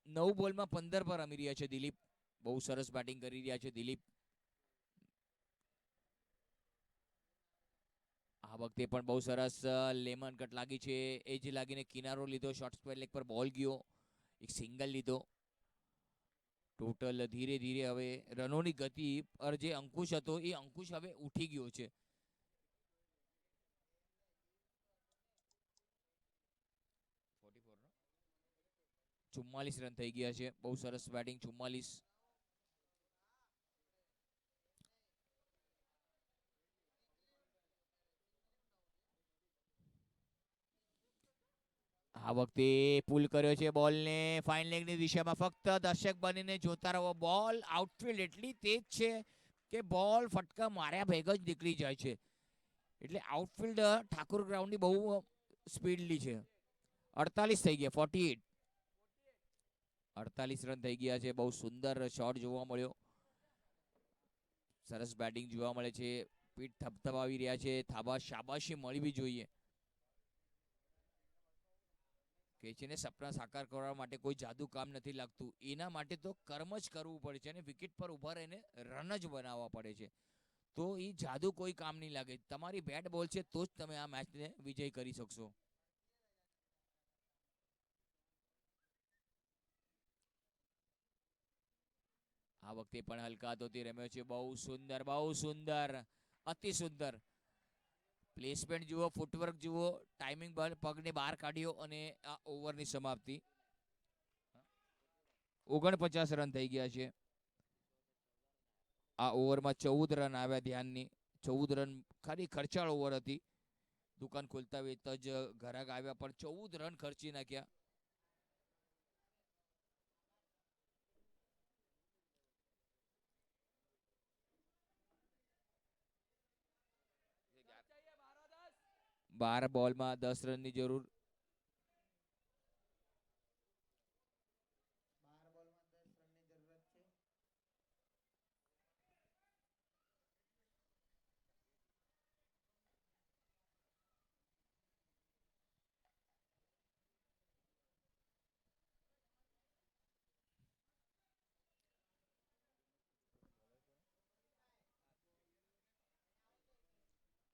A: નવ બોલમાં 15 પર રમી રહ્યા છે દિલીપ. બહુ સરસ બેટિંગ કરી રહ્યા છે દિલીપ. આ વખતે પણ બહુ સરસ લેમન કટ લાગી છે. એ જ લાગીને કિનારો લીધો. શોર્ટ સ્ક્વેર લેગ પર બોલ ગયો. એક સિંગલ લીધો. ટોટલ ધીરે ધીરે હવે રનોની ગતિ પર જે અંકુશ હતો એ અંકુશ હવે ઉઠી ગયો છે. ચુમ્માલીસ રન થઈ ગયા છે. બહુ સરસ બેટિંગ. 44. આ વખતે પુલ કર્યો છે બોલને ફાઇન લેગની દિશામાં. ફક્ત દર્શક બનીને જોતા રહો. બોલ આઉટફિલ્ડ એટલી તેજ છે કે બોલ ફટકા માર્યા ભેગા જ નીકળી જાય છે. એટલે આઉટફિલ્ડ ઠાકોર ગ્રાઉન્ડની બહુ સ્પીડલી છે. 48 થઈ ગયા. 48. 48 રન થઈ ગયા છે. બહુ સુંદર શોટ જોવા મળ્યો. સરસ બેટિંગ જોવા મળે છે. પીઠ થપથપાવી રહ્યા છે. થાબા શાબાશી મળવી જોઈએ. કે છે ને, સપના સાકાર કરવા માટે કોઈ જાદુ કામ નથી લાગતું. એના માટે તો કર્મ જ કરવું પડે છે અને વિકેટ પર ઉભા રહીને રન જ બનાવવા પડે છે. તો એ જાદુ કોઈ કામ નહીં લાગે. તમારી બેટ બોલ છે તો જ તમે આ મેચને વિજય કરી શકશો. આ વખતે પણ હલકા હાથોથી રમ્યો છે. બહુ સુંદર, અતિ સુંદર. પ્લેસમેન્ટ જુઓ, ફૂટવર્ક જુઓ, ટાઈમિંગ પગને બહાર કાઢ્યો અને આ ઓવરની સમાપ્તિ. 49 રન થઈ ગયા છે. આ ઓવરમાં 14 રન આવ્યા. ધ્યાનની 14 રન. ખાલી ખર્ચાળ ઓવર હતી. દુકાન ખોલતા વેત જ ઘરાક આવ્યા પણ 14 રન ખર્ચી નાખ્યા. બાર બોલમાં 10 રનની જરૂર.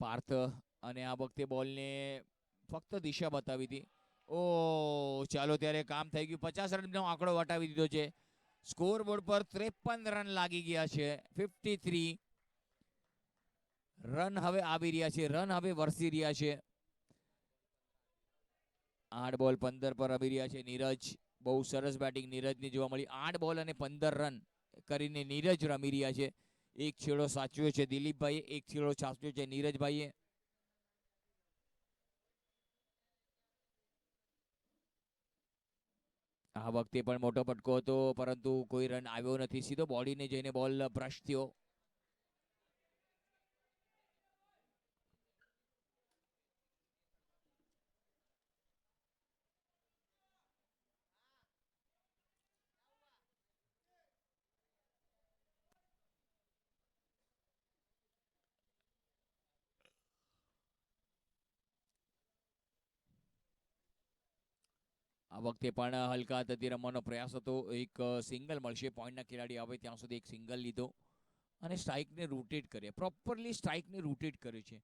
A: પાર્થ અને આ વખતે બોલને ફક્ત દિશા બતાવી હતી. ચાલો ત્યારે કામ થઈ ગયું. 50 રનનો આંકડો વટાવી દીધો છે. સ્કોર બોર્ડ પર 53 રન લાગી ગયા છે. 53 રન હવે આવી રહ્યા છે. રન હવે વરસી રહ્યા છે. 8 બોલ 15 પર આવી રહ્યા છે. નીરજ, બહુ સરસ બેટિંગ નીરજની જોવા મળી. 8 બોલ અને 15 રન કરીને નીરજ રમી રહ્યા છે. એક છેડો સાચવ્યો છે દિલીપભાઈએ, એક છેડો સાચવ્યો છે નીરજભાઈએ. આ વખતે પણ મોટો ફટકો હતો પરંતુ કોઈ રન આવ્યો નથી. સીધો બોડીને જઈને બોલ બ્રશ થયો. આ વખતે પણ હલકા હાથેથી રમવાનો પ્રયાસ હતો. એક સિંગલ મળશે, પોઈન્ટના ખેલાડી આવે ત્યાં સુધી એક સિંગલ લીધો અને સ્ટ્રાઇકને રોટેટ કરે, પ્રોપરલી સ્ટ્રાઇકને રોટેટ કરે છે.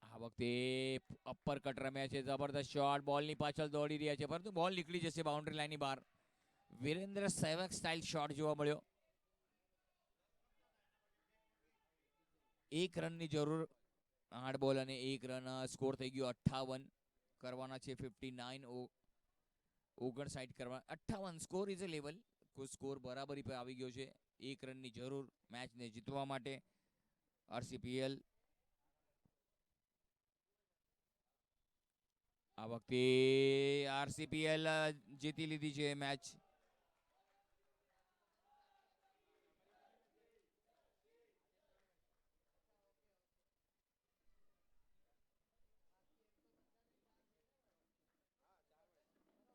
A: આ વખતે અપર કટ રમ્યા છે, જબરદસ્ત શોટ, બોલની પાછળ દોડી રહ્યા છે પરંતુ બોલ નીકળી જશે બાઉન્ડ્રી લાઈનની બહાર. વિરેન્દ્ર સહેવાગ સ્ટાઇલ શોટ જોવા મળ્યો. 1 રનની જરૂર, 8 બોલ અને 1 રન. સ્કોર થઈ ગયો 58. કરવાના છે 59, 59 કરવા, 58 score is a level. Score બરાબરી પર આવી ગયો છે. 1 રનની જરૂર મેચને જીતવા માટે. આરસીપીએલ આ વખતે આરસીપીએલ જીતી લીધી છે મેચ.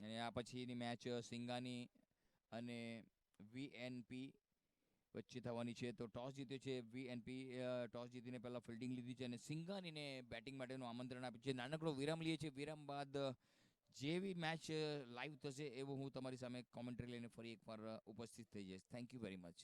A: અને આ પછીની મેચ સિંગાની અને વીએનપી વચ્ચે થવાની છે. તો ટોસ જીત્યો છે વીએનપી, ટોસ જીતીને પહેલા ફિલ્ડિંગ લીધી છે અને સિંગાનીને બેટિંગ માટેનું આમંત્રણ આપ્યું છે. નાનકડો વિરામ લઈએ છીએ. વિરામ બાદ જેવી મેચ લાઈવ થશે એવું હું તમારી સામે કોમેન્ટ્રી લઈને ફરી એકવાર ઉપસ્થિત થઈ જઈશ. Thank you very much.